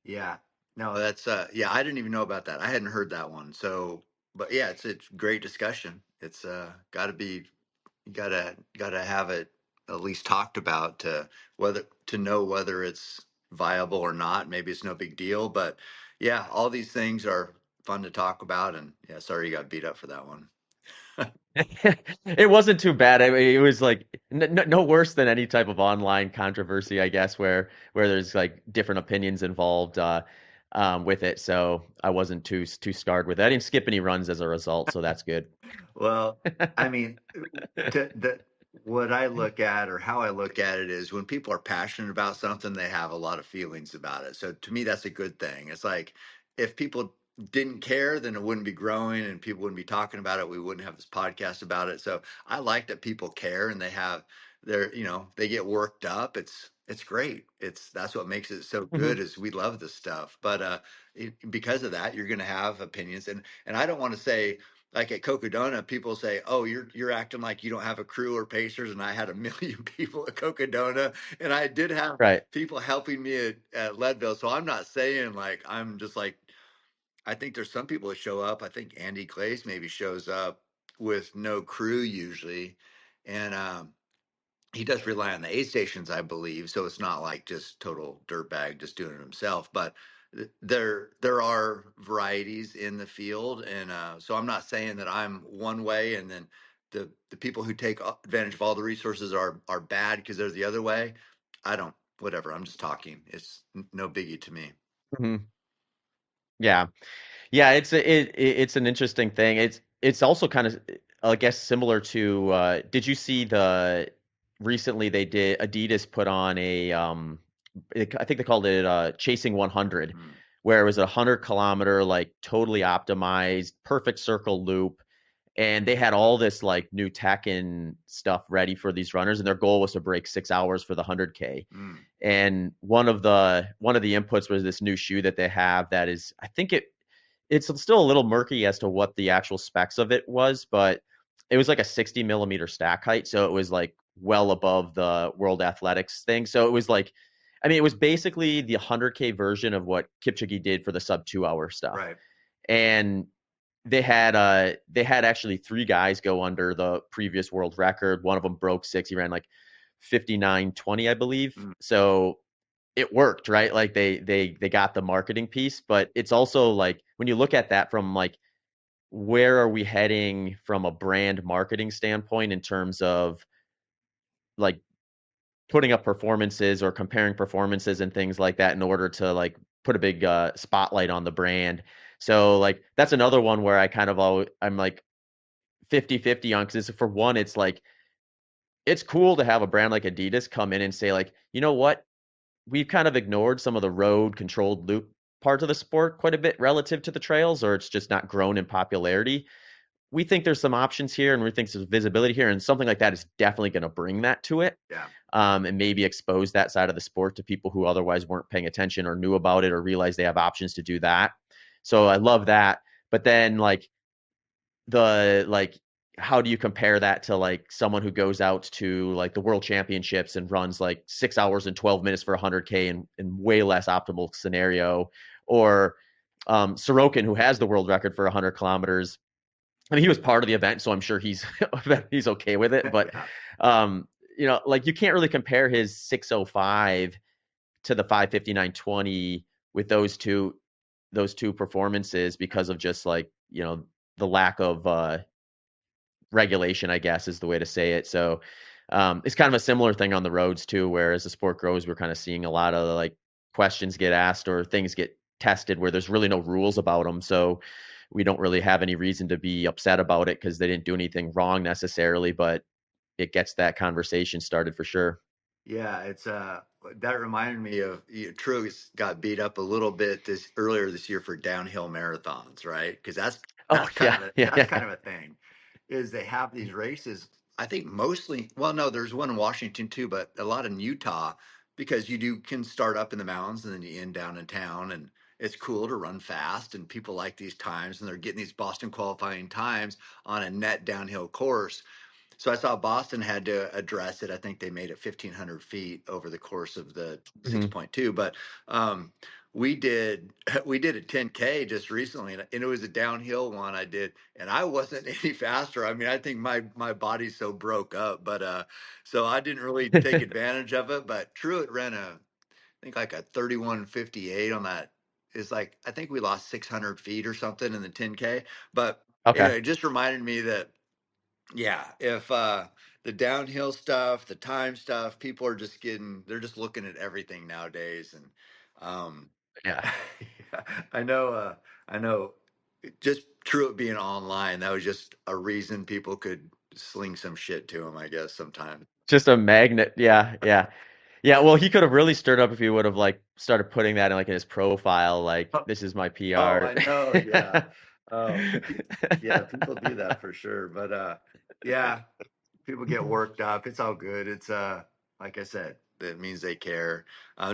Speaker 2: Yeah. No, that's yeah, I didn't even know about that. I hadn't heard that one. So, but yeah, it's great discussion. It's got to be you gotta have it at least talked about to whether to know whether it's viable or not. Maybe it's no big deal, but yeah, all these things are fun to talk about. And yeah, sorry you got beat up for that one.
Speaker 1: It wasn't too bad. I mean, it was like no worse than any type of online controversy, I guess, where there's like different opinions involved with it. So I wasn't too scarred with it. I didn't skip any runs as a result, so that's good.
Speaker 2: Well, I mean, the what I look at or how I look at it is when people are passionate about something, they have a lot of feelings about it. So to me, that's a good thing. It's like if people didn't care, then it wouldn't be growing and people wouldn't be talking about it. We wouldn't have this podcast about it. So I like that people care and they have their, they get worked up. It's great. That's what makes it so good
Speaker 1: Mhm.
Speaker 2: is we love this stuff. But because of that, you're going to have opinions and I don't want to say like at Cocodona, people say, "Oh, you're acting like you don't have a crew or pacers," and I had a million people at Cocodona, and I did have
Speaker 1: Right.
Speaker 2: people helping me at Leadville. So I'm not saying like I'm just like I think there's some people that show up. I think Andy Glaze maybe shows up with no crew usually, and he does rely on the aid stations, I believe. So it's not like just total dirtbag just doing it himself. But there are varieties in the field, and so I'm not saying that I'm one way, and then the people who take advantage of all the resources are bad because they're the other way. I don't. Whatever. I'm just talking. It's no biggie to me.
Speaker 1: Mhm. Yeah. Yeah, it's an interesting thing. It's also kind of I guess similar to did you see the recently they did Adidas put on a I think they called it Chasing 100
Speaker 2: Mm,
Speaker 1: where it was a 100 kilometer like totally optimized perfect circle loop and they had all this like new tech and stuff ready for these runners and their goal was to break 6 hours for the 100K
Speaker 2: mm,
Speaker 1: and one of the inputs was this new shoe that they have that is I think it's still a little murky as to what the actual specs of it was, but it was like a 60 millimeter stack height. So it was like well above the World Athletics thing. So it was like, I mean, it was basically the 100K version of what Kipchoge did for the sub 2 hour stuff.
Speaker 2: right.
Speaker 1: And they had actually three guys go under the previous world record. One of them broke six. He ran like 59:20, I believe.
Speaker 2: Mm,
Speaker 1: So it worked, right? Like they got the marketing piece, but it's also like when you look at that from like where are we heading from a brand marketing standpoint in terms of like putting up performances or comparing performances and things like that in order to like put a big spotlight on the brand. So like that's another one where I kind of always I'm like 50-50 on because for one it's like it's cool to have a brand like Adidas come in and say like, you know what, we've kind of ignored some of the road controlled loop parts of the sport quite a bit relative to the trails, or it's just not grown in popularity. We think there's some options here and we think there's visibility here, and something like that is definitely going to bring that to it
Speaker 2: yeah.
Speaker 1: and maybe expose that side of the sport to people who otherwise weren't paying attention or knew about it or realized they have options to do that. So I love that. But then like how do you compare that to like someone who goes out to like the world championships and runs like 6 hours and 12 minutes for 100K in way less optimal scenario, or Sorokin who has the world record for 100 kilometers. I mean, he was part of the event, so I'm sure he's he's okay with it. But
Speaker 2: Yeah.
Speaker 1: um, like you can't really compare his 605 to the 5:59:20 with those two performances because of just like, the lack of regulation, I guess is the way to say it. So it's kind of a similar thing on the roads too, where as the sport grows, we're kind of seeing a lot of like questions get asked or things get tested where there's really no rules about them. So we don't really have any reason to be upset about it because they didn't do anything wrong necessarily, but it gets that conversation started for sure.
Speaker 2: Yeah, it's that reminded me of Truex got beat up a little bit this earlier this year for downhill marathons, right? Because
Speaker 1: Oh yeah, yeah,
Speaker 2: that's kind
Speaker 1: yeah,
Speaker 2: of a thing, is they have these races. I think mostly, well, no, there's one in Washington too, but a lot in Utah because can start up in the mountains and then you end down in town, and it's cool to run fast, and people like these times, and they're getting these Boston qualifying times on a net downhill course. So I saw Boston had to address it. I think they made it 1,500 feet over the course of the
Speaker 1: hmm
Speaker 2: 6.2. But um, we did we did a 10K just recently, and it was a downhill one I did, and I wasn't any faster. I mean, I think my body's so broke up, but so I didn't really take advantage of it. But Truett ran I think like a 31:58 on that. Is like I think we lost 600 feet or something in the 10K. But
Speaker 1: okay.
Speaker 2: anyway, it just reminded me that yeah, if the downhill stuff, the time stuff, people are just they're just looking at everything nowadays, and um,
Speaker 1: Yeah,
Speaker 2: I know, I know, just true it being online, that was just a reason people could sling some shit to him, I guess, sometimes.
Speaker 1: just a magnet. Yeah, yeah. Yeah, well, he could have really stirred up if he would have like started putting that in like in his profile, like this is my
Speaker 2: Oh,
Speaker 1: PR.
Speaker 2: I know, yeah. Oh, yeah, people do that for sure, but yeah, people get worked up. It's all good. It's like I said, that means they care.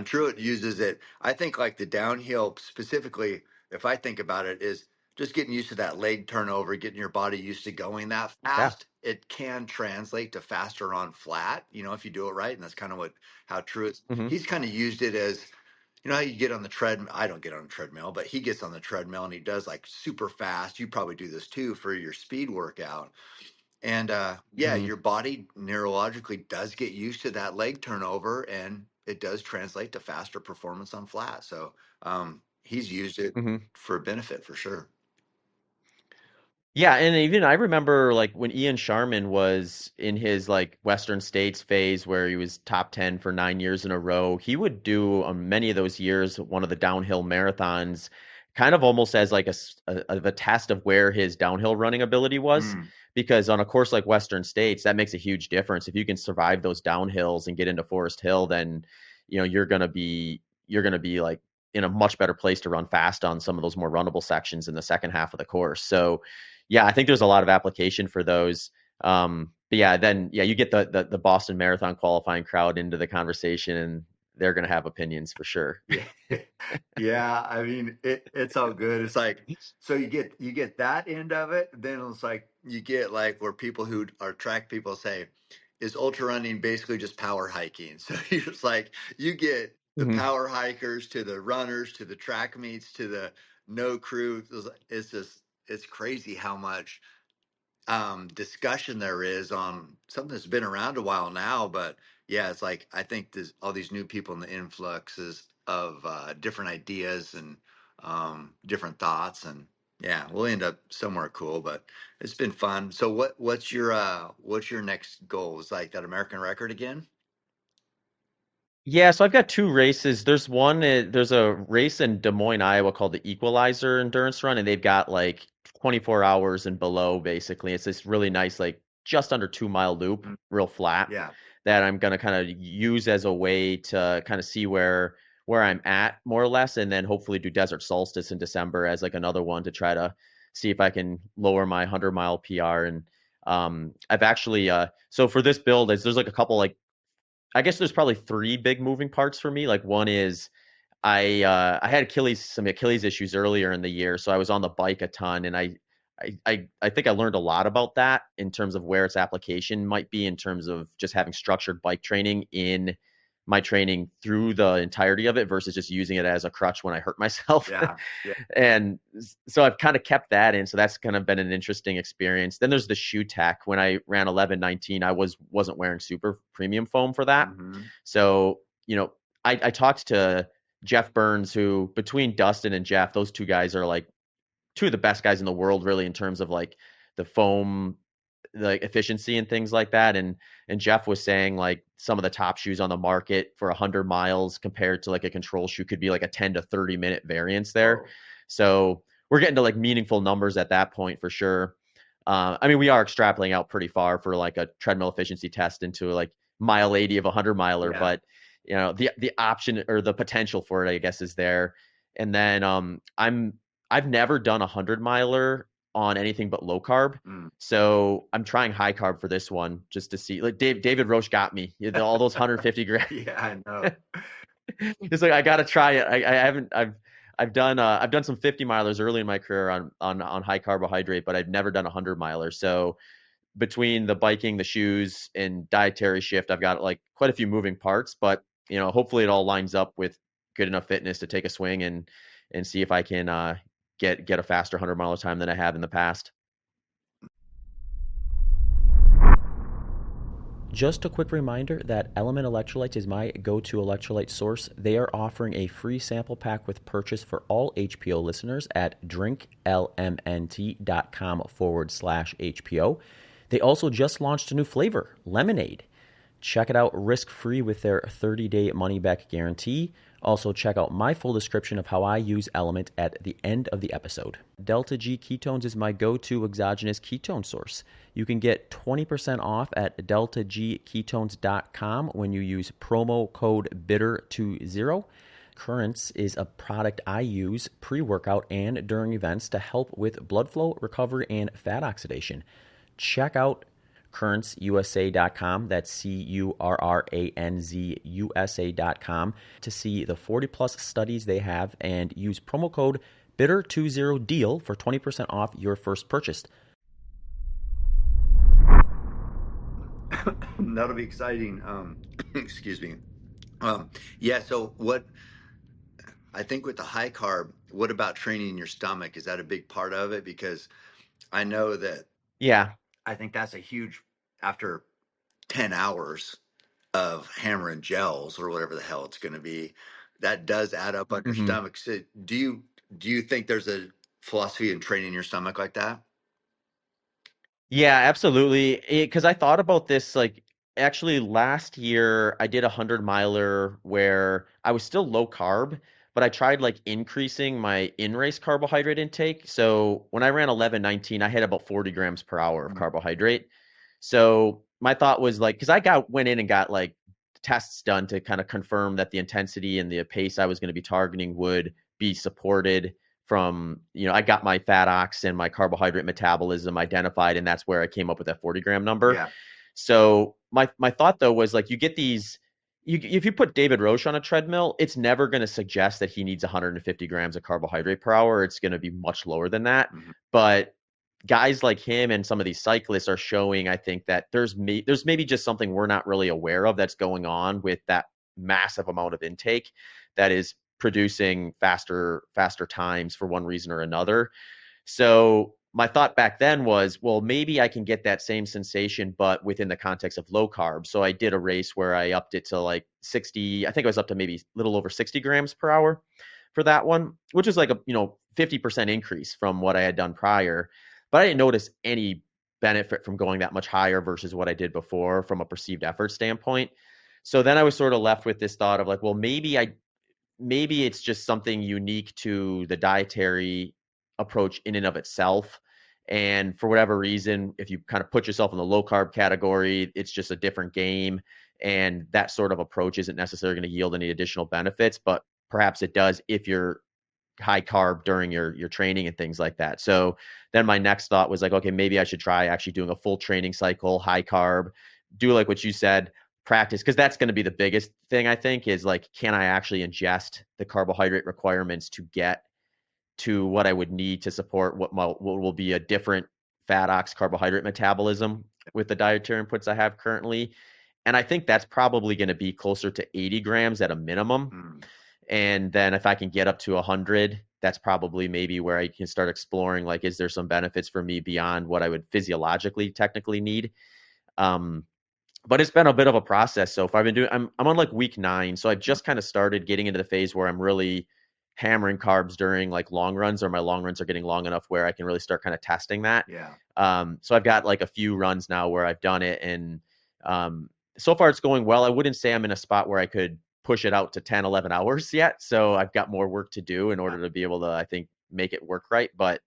Speaker 2: Truett uses it. I think like the downhill specifically, if I think about it, is just getting used to that leg turnover, getting your body used to going that
Speaker 1: Yeah.
Speaker 2: fast. It can translate to faster on flat, if you do it right. And that's kind of how Truett,
Speaker 1: hmm
Speaker 2: he's kind of used it as, how you get on the treadmill. I don't get on a treadmill, but he gets on the treadmill and he does like super fast. You probably do this too for your speed workout, and yeah,
Speaker 1: hmm
Speaker 2: your body neurologically does get used to that leg turnover, and it does translate to faster performance on flat. So he's used it
Speaker 1: hmm
Speaker 2: for benefit for sure.
Speaker 1: Yeah, and even I remember like when Ian Sharman was in his like Western States phase where he was top 10 for 9 years in a row, he would do many of those years one of the downhill marathons kind of almost as like a test of where his downhill running ability was.
Speaker 2: Mm,
Speaker 1: Because on a course like Western States, that makes a huge difference. If you can survive those downhills and get into Forest Hill, then you're gonna be like in a much better place to run fast on some of those more runnable sections in the second half of the course. So yeah, I think there's a lot of application for those. But yeah, then yeah, you get the Boston Marathon qualifying crowd into the conversation, and they're gonna have opinions for sure.
Speaker 2: yeah, yeah. I mean, it's all good. It's like so you get that end of it. Then it's like you get like where people who are track people say, is ultra running basically just power hiking? So you're just like you get the
Speaker 1: hmm
Speaker 2: power hikers to the runners to the track meets to the no crew. It's just it's crazy how much discussion there is on something that's been around a while now. But yeah, it's like I think there's all these new people in the influxes of different ideas and different thoughts, and yeah, we'll end up somewhere cool. But it's been fun. So what's your next goal? Is like that American record again?
Speaker 1: Yeah, so I've got two races. There's a race in Des Moines, Iowa called the Equalizer Endurance Run, and they've got like 24 hours and below basically. It's this really nice, like just under 2 mile loop,
Speaker 2: Mm,
Speaker 1: real flat,
Speaker 2: yeah.
Speaker 1: that I'm gonna kind of use as a way to kind of see where I'm at more or less, and then hopefully do Desert Solstice in December as like another one to try to see if I can lower my 100-mile PR. And I've actually so for this build, there's like a couple like I guess there's probably three big moving parts for me. Like one is I had some Achilles issues earlier in the year, so I was on the bike a ton, and I think I learned a lot about that in terms of where its application might be in terms of just having structured bike training in my training through the entirety of it versus just using it as a crutch when I hurt myself.
Speaker 2: Yeah. Yeah.
Speaker 1: And so I've kind of kept that in. So that's kind of been an interesting experience. Then there's the shoe tech. When I ran 11:19, I wasn't wearing super premium foam for that.
Speaker 2: Hmm.
Speaker 1: So, I talked to Jeff Burns, who between Dustin and Jeff, those two guys are like two of the best guys in the world, really, in terms of like the foam, like efficiency and things like that. And Jeff was saying like some of the top shoes on the market for 100 miles compared to like a control shoe could be like a 10 to 30 minute variance there.
Speaker 2: Whoa.
Speaker 1: So we're getting to like meaningful numbers at that point for sure. I mean, we are extrapolating out pretty far for like a treadmill efficiency test into like mile 80 of a 100 miler,
Speaker 2: Yeah.
Speaker 1: but the option or the potential for it, I guess, is there. And then I've never done a 100 miler on anything but low carb.
Speaker 2: Mm.
Speaker 1: So I'm trying high carb for this one just to see. Like David Roche got me. All those 150 grams.
Speaker 2: Yeah, I know.
Speaker 1: It's like I gotta try it. I haven't. I've done some 50 milers early in my career on high carbohydrate, but I've never done a 100 miler. So between the biking, the shoes, and dietary shift, I've got like quite a few moving parts. But hopefully it all lines up with good enough fitness to take a swing and see if I can get a faster 100 mile time than I have in the past.
Speaker 3: Just a quick reminder that Element Electrolytes is my go-to electrolyte source. They are offering a free sample pack with purchase for all HPO listeners at drinklmnt.com/HPO. They also just launched a new flavor, lemonade. Check it out risk-free with their 30-day money-back guarantee. Also, check out my full description of how I use Element at the end of the episode. Delta G Ketones is my go-to exogenous ketone source. You can get 20% off at deltagketones.com when you use promo code BITTER20. Currents is a product I use pre-workout and during events to help with blood flow, recovery, and fat oxidation. Check out currentsusa.com, that's CURRANZUSA.com, to see the 40 plus studies they have and use promo code BITTER20DEAL for 20% off your first purchase.
Speaker 2: That'll be exciting. Excuse me. Yeah. So what I think with the high carb, what about training your stomach? Is that a big part of it? Because I know that
Speaker 1: Yeah.
Speaker 2: I think that's a huge after 10 hours of hammering gels or whatever the hell it's going to be, that does add up on your
Speaker 1: Hmm.
Speaker 2: stomach. So do you think there's a philosophy in training your stomach like that?
Speaker 1: Yeah, absolutely. Because I thought about this like actually last year I did a 100 miler where I was still low carb, but I tried like increasing my in-race carbohydrate intake. So when I ran 11:19, I had about 40 grams per hour of
Speaker 2: Mhm.
Speaker 1: carbohydrate. So my thought was like, because went in and got like tests done to kind of confirm that the intensity and the pace I was going to be targeting would be supported from, I got my fat ox and my carbohydrate metabolism identified, and that's where I came up with that 40-gram number.
Speaker 2: Yeah.
Speaker 1: So my thought though was like, you get these, if you put David Roche on a treadmill, it's never going to suggest that he needs 150 grams of carbohydrate per hour. It's going to be much lower than that.
Speaker 2: Mhm.
Speaker 1: But guys like him and some of these cyclists are showing, I think, that there's maybe just something we're not really aware of that's going on with that massive amount of intake that is producing faster times for one reason or another. So my thought back then was, well, maybe I can get that same sensation, but within the context of low carb. So I did a race where I upped it to like 60, I think I was up to maybe a little over 60 grams per hour for that one, which is like a 50% increase from what I had done prior. But I didn't notice any benefit from going that much higher versus what I did before from a perceived effort standpoint. So then I was sort of left with this thought of like, well, maybe it's just something unique to the dietary approach in and of itself. And for whatever reason, if you kind of put yourself in the low carb category, it's just a different game. And that sort of approach isn't necessarily going to yield any additional benefits, but perhaps it does if you're high carb during your training and things like that. So then my next thought was like, okay, maybe I should try actually doing a full training cycle, high carb, do like what you said, practice, because that's going to be the biggest thing I think is like, can I actually ingest the carbohydrate requirements to get to what I would need to support what will be a different fat ox carbohydrate metabolism with the dietary inputs I have currently. And I think that's probably going to be closer to 80 grams at a minimum.
Speaker 2: Mm.
Speaker 1: And then if I can get up to 100, that's probably maybe where I can start exploring, like, is there some benefits for me beyond what I would physiologically technically need? Um, but it's been a bit of a process so far. I'm on like week 9, so I just kind of started getting into the phase where I'm really hammering carbs during like long runs, or my long runs are getting long enough where I can really start kind of testing that.
Speaker 2: Yeah.
Speaker 1: So I've got like a few runs now where I've done it, and um, so far it's going well. I wouldn't say I'm in a spot where I could push it out to 10, 11 hours yet. So I've got more work to do in order to be able to, I think, make it work right. But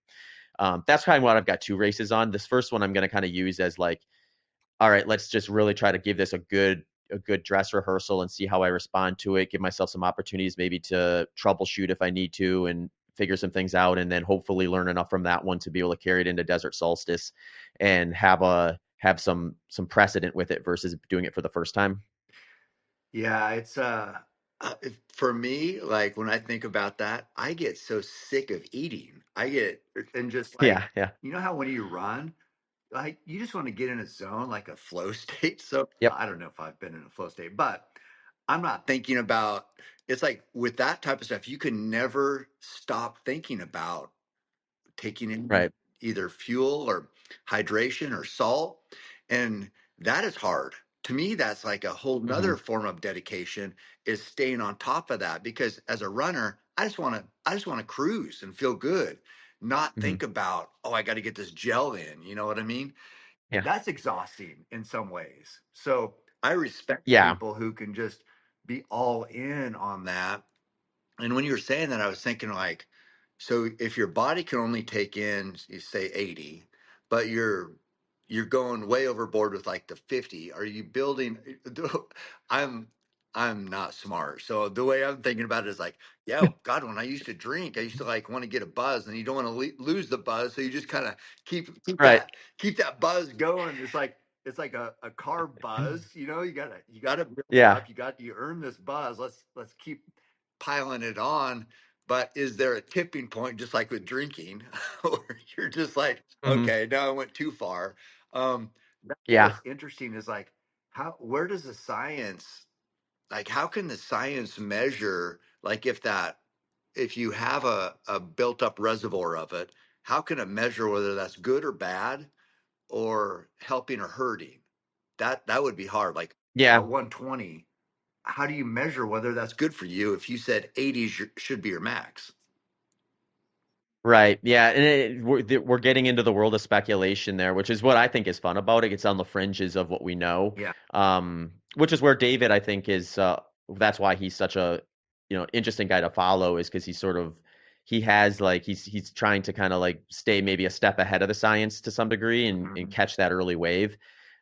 Speaker 1: that's kind of what I've got 2 races on. This first one I'm going to kind of use as like, all right, let's just really try to give this a good dress rehearsal and see how I respond to it. Give myself some opportunities maybe to troubleshoot if I need to and figure some things out, and then hopefully learn enough from that one to be able to carry it into Desert Solstice and have some precedent with it versus doing it for the first time.
Speaker 2: Yeah, it's for me, like when I think about that, I get so sick of eating. I get and just like
Speaker 1: Yeah, yeah,
Speaker 2: you know how when you run, like you just want to get in a zone, like a flow state. So
Speaker 1: yep,
Speaker 2: I don't know if I've been in a flow state, but I'm not thinking about it's like with that type of stuff, you can never stop thinking about taking in
Speaker 1: right,
Speaker 2: either fuel or hydration or salt. And that is hard. To me, that's like a whole
Speaker 1: hmm
Speaker 2: nother form of dedication is staying on top of that because as a runner, I just want to cruise and feel good, not
Speaker 1: hmm
Speaker 2: think about, oh, I got to get this gel in. You know what I mean?
Speaker 1: yeah,
Speaker 2: That's exhausting in some ways. So I respect
Speaker 1: yeah,
Speaker 2: people who can just be all in on that. And when you were saying that, I was thinking like, so if your body can only take in, you say 80, but you're going way overboard with like the 50, are you building I'm I'm not smart. So the way I'm thinking about it is like, yeah, God, when I used to drink, I used to like want to get a buzz and you don't want to lose the buzz, so you just kind of keep
Speaker 1: right,
Speaker 2: that buzz going. It's like a carb buzz, you gotta build it
Speaker 1: yeah,
Speaker 2: up. You earn this buzz. Let's keep piling it on. But is there a tipping point, just like with drinking, where you're just like,
Speaker 1: hmm
Speaker 2: okay, now I went too far? That's
Speaker 1: yeah,
Speaker 2: what's interesting is like, where does the science, like, how can the science measure, like, if you have a built up reservoir of it, how can it measure whether that's good or bad or helping or hurting? That would be hard. Like
Speaker 1: yeah.
Speaker 2: 120, how do you measure whether that's good for you if you said 80 should be your max?
Speaker 1: Right. Yeah. And we're getting into the world of speculation there, which is what I think is fun about it. It's on the fringes of what we know.
Speaker 2: Yeah.
Speaker 1: Which is where David, I think, that's why he's such a, interesting guy to follow, is because he has like, he's trying to kind of like stay maybe a step ahead of the science to some degree and
Speaker 2: Mhm.
Speaker 1: catch that early wave.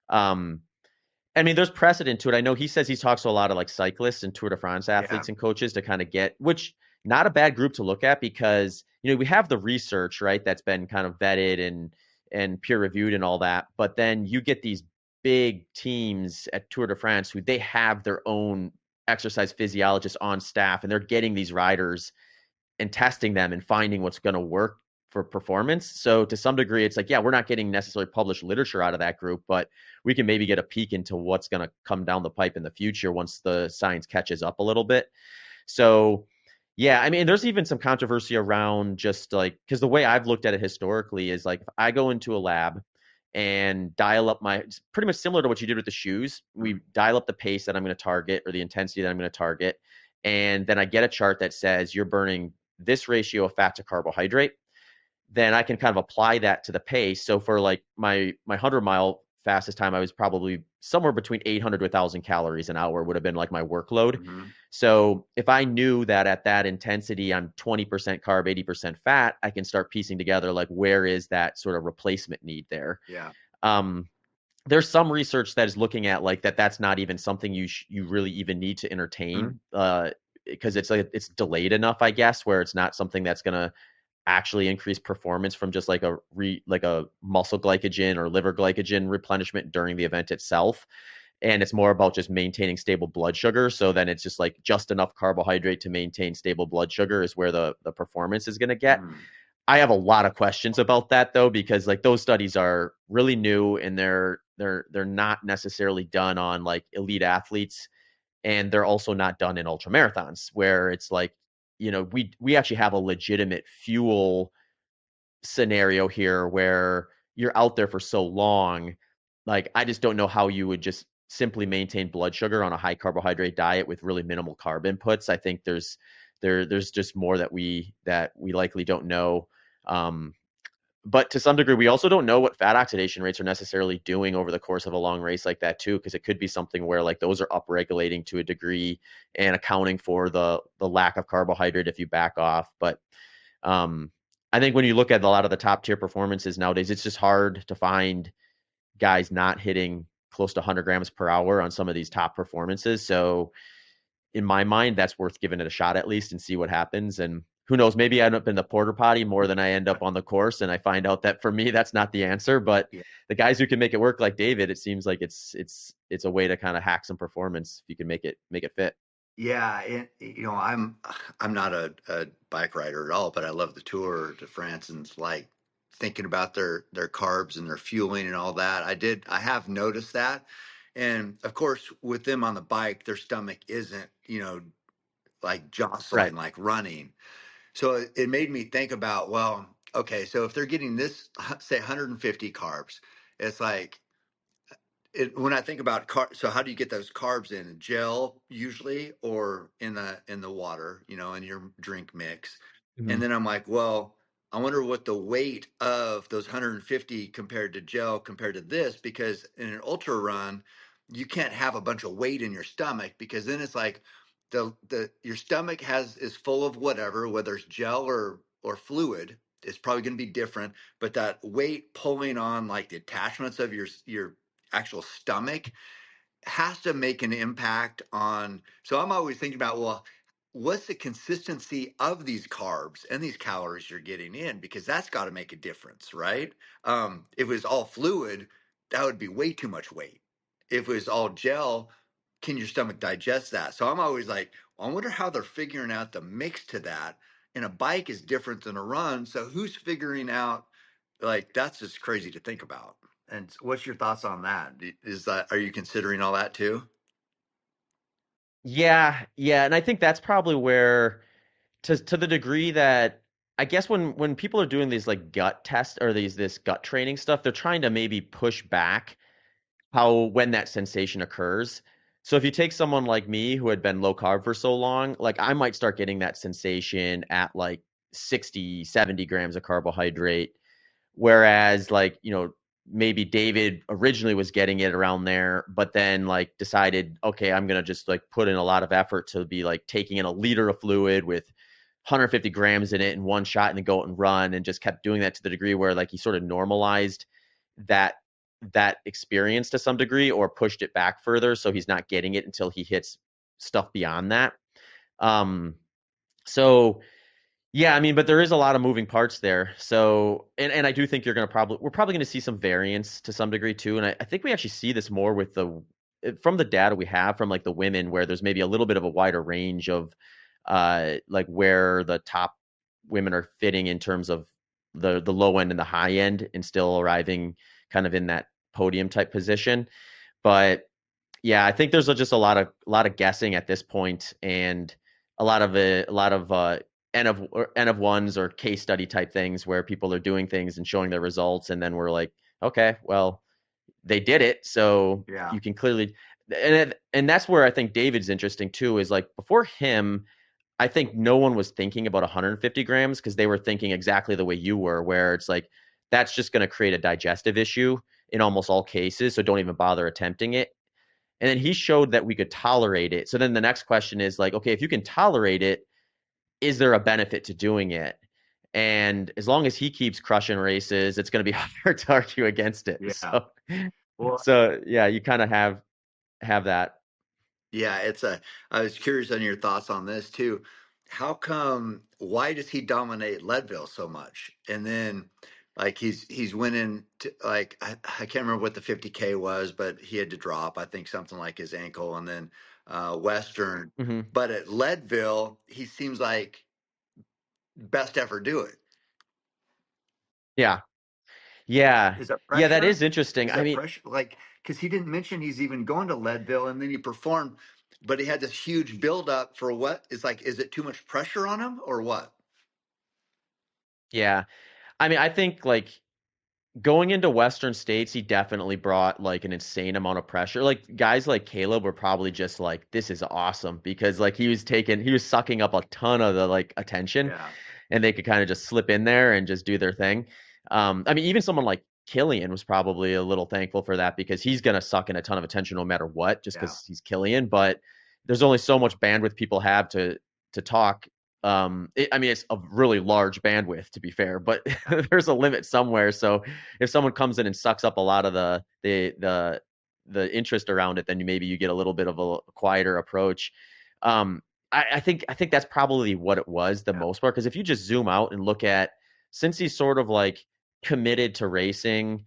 Speaker 1: Um, I mean, there's precedent to it. I know he says he talks to a lot of like cyclists and Tour de France
Speaker 2: Yeah.
Speaker 1: athletes and coaches to kind of which not a bad group to look at because, we have the research, right, that's been kind of vetted and peer reviewed and all that. But then you get these big teams at Tour de France who they have their own exercise physiologists on staff, and they're getting these riders and testing them and finding what's going to work for performance. So to some degree, it's like, yeah, we're not getting necessarily published literature out of that group, but we can maybe get a peek into what's going to come down the pipe in the future once the science catches up a little bit. So yeah, I mean, there's even some controversy around just like, because the way I've looked at it historically is like, if I go into a lab and dial up it's pretty much similar to what you did with the shoes. We
Speaker 2: Mhm.
Speaker 1: dial up the pace that I'm going to target or the intensity that I'm going to target. And then I get a chart that says you're burning this ratio of fat to carbohydrate. Then I can kind of apply that to the pace. So for like my 100-mile fastest time, I was probably somewhere between 800 to 1,000 calories an hour would have been like my workload.
Speaker 2: Mhm.
Speaker 1: So if I knew that at that intensity I'm 20% carb, 80% fat, I can start piecing together like where is that sort of replacement need there.
Speaker 2: Yeah.
Speaker 1: Um, there's some research that is looking at like that's not even something you really even need to
Speaker 2: Mhm.
Speaker 1: entertain because it's like it's delayed enough, I guess, where it's not something that's going to actually increase performance from just like a muscle glycogen or liver glycogen replenishment during the event itself. And it's more about just maintaining stable blood sugar. So then it's just like just enough carbohydrate to maintain stable blood sugar is where the performance is going to get.
Speaker 2: Mhm.
Speaker 1: I have a lot of questions about that though, because like those studies are really new and they're they're not necessarily done on like elite athletes, and they're also not done in ultra marathons where it's like, we actually have a legitimate fuel scenario here where you're out there for so long. Like, I just don't know how you would just simply maintain blood sugar on a high carbohydrate diet with really minimal carb inputs. I think there's just more that we likely don't know. Um, but to some degree, we also don't know what fat oxidation rates are necessarily doing over the course of a long race like that too, because it could be something where like those are upregulating to a degree and accounting for the lack of carbohydrate if you back off. But um, I think when you look at a lot of the top tier performances nowadays, it's just hard to find guys not hitting close to 100 grams per hour on some of these top performances. So in my mind, that's worth giving it a shot at least and see what happens. And who knows, maybe I end up in the porter potty more than I end up on the course, and I find out that for me that's not the answer. But
Speaker 2: Yeah.
Speaker 1: the guys who can make it work, like David, it seems like it's a way to kind of hack some performance if you can make it fit.
Speaker 2: Yeah, and I'm not a bike rider at all, but I love the Tour de France and it's like thinking about their carbs and their fueling and all that. I have noticed that. And of course, with them on the bike, their stomach isn't, like
Speaker 1: Right.
Speaker 2: jostling like running. So it made me think about, well, okay, so if they're getting this, say 150 carbs, it's like when I think about so how do you get those carbs in gel usually, or in the water, in your drink mix? And
Speaker 1: Mhm.
Speaker 2: then I'm like, well, I wonder what the weight of those 150 compared to gel compared to this, because in an ultra run, you can't have a bunch of weight in your stomach because then it's like the your stomach is full of whatever, whether it's gel or fluid. It's probably going to be different, but that weight pulling on like the attachments of your actual stomach has to make an impact on. So I'm always thinking about, well, what's the consistency of these carbs and these calories you're getting in? Because that's got to make a difference, right? If it was all fluid, that would be way too much weight. If it was all gel, can your stomach digest that? So I'm always like, I wonder how they're figuring out the mix to that. And a bike is different than a run. So who's figuring out, like, that's just crazy to think about. And what's your thoughts on that? Are you considering all that too?
Speaker 1: Yeah, yeah, and I think that's probably where, to the degree that I guess when people are doing these like gut tests or this gut training stuff, they're trying to maybe push back how when that sensation occurs. So if you take someone like me who had been low carb for so long, like I might start getting that sensation at like 60, 70 grams of carbohydrate. Whereas like, maybe David originally was getting it around there, but then like decided, okay, I'm gonna just like put in a lot of effort to be like taking in a liter of fluid with 150 grams in it in one shot and then go out and run, and just kept doing that to the degree where like he sort of normalized that that experience to some degree or pushed it back further so he's not getting it until he hits stuff beyond that. Um so yeah, I mean, but there is a lot of moving parts there. So, and I do think we're probably gonna see some variance to some degree too. And I think we actually see this more with from the data we have from like the women, where there's maybe a little bit of a wider range of like where the top women are fitting in terms of the low end and the high end, and still arriving kind of in that podium type position. But yeah, I think there's just a lot of guessing at this point, and a lot of N of ones or case study type things where people are doing things and showing their results, and then we're like, okay, well, they did it, so
Speaker 2: Yeah.
Speaker 1: you can clearly, and that's where I think David's interesting too. Is like before him, I think no one was thinking about 150 grams because they were thinking exactly the way you were, where it's like that's just going to create a digestive issue in almost all cases, so don't even bother attempting it. And then he showed that we could tolerate it. So then the next question is like, okay, if you can tolerate it, is there a benefit to doing it? And as long as he keeps crushing races, it's going to be hard to argue against it.
Speaker 2: Yeah.
Speaker 1: So,
Speaker 2: Well,
Speaker 1: so yeah, you kind of have that.
Speaker 2: yeah, I was curious on your thoughts on this too. Why does he dominate Leadville so much? And then like he's winning like I can't remember what the 50K was, but he had to drop, I think something like his ankle, and then Western.
Speaker 1: Hmm.
Speaker 2: But at Leadville, he seems like best ever do it.
Speaker 1: Yeah, Yeah.
Speaker 2: Is that
Speaker 1: Yeah, that
Speaker 2: pressure?
Speaker 1: is interesting.
Speaker 2: Is
Speaker 1: I
Speaker 2: that
Speaker 1: mean,
Speaker 2: pressure? Like, because he didn't mention he's even going to Leadville, and then he performed, but he had this huge buildup for what is like. Is it too much pressure on him or what?
Speaker 1: yeah. I mean, I think like going into Western states, he definitely brought like an insane amount of pressure. Like guys like Caleb were probably just like, this is awesome because like he was sucking up a ton of the like attention
Speaker 2: Yeah,
Speaker 1: and they could kind of just slip in there and just do their thing. I mean, even someone like Killian was probably a little thankful for that because he's going to suck in a ton of attention no matter what, just
Speaker 2: yeah,
Speaker 1: because he's Killian. But there's only so much bandwidth people have to talk. I mean, it's a really large bandwidth to be fair, but
Speaker 2: yeah,
Speaker 1: there's a limit somewhere. So if someone comes in and sucks up a lot of the interest around it, then maybe you get a little bit of a quieter approach. Um, I think that's probably what it was the
Speaker 2: yeah,
Speaker 1: most part. Because if you just zoom out and look at since he's sort of like committed to racing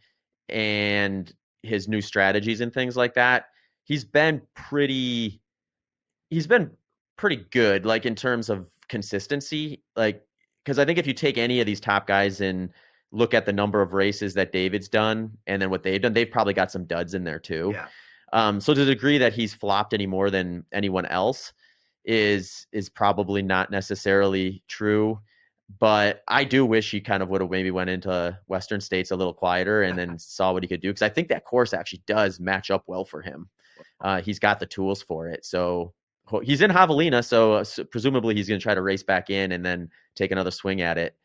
Speaker 1: and his new strategies and things like that, he's been pretty he's been pretty good, like in terms of consistency. Like, because I think if you take any of these top guys and look at the number of races that David's done and then what they've done, they've probably got some duds in there too.
Speaker 2: yeah,
Speaker 1: So to the degree that he's flopped any more than anyone else is probably not necessarily true. But I do wish he kind of would have maybe went into Western states a little quieter and then saw what he could do because I think that course actually does match up well for him. He's got the tools for it. So he's in Javelina, so presumably he's going to try to race back in and then take another swing at it.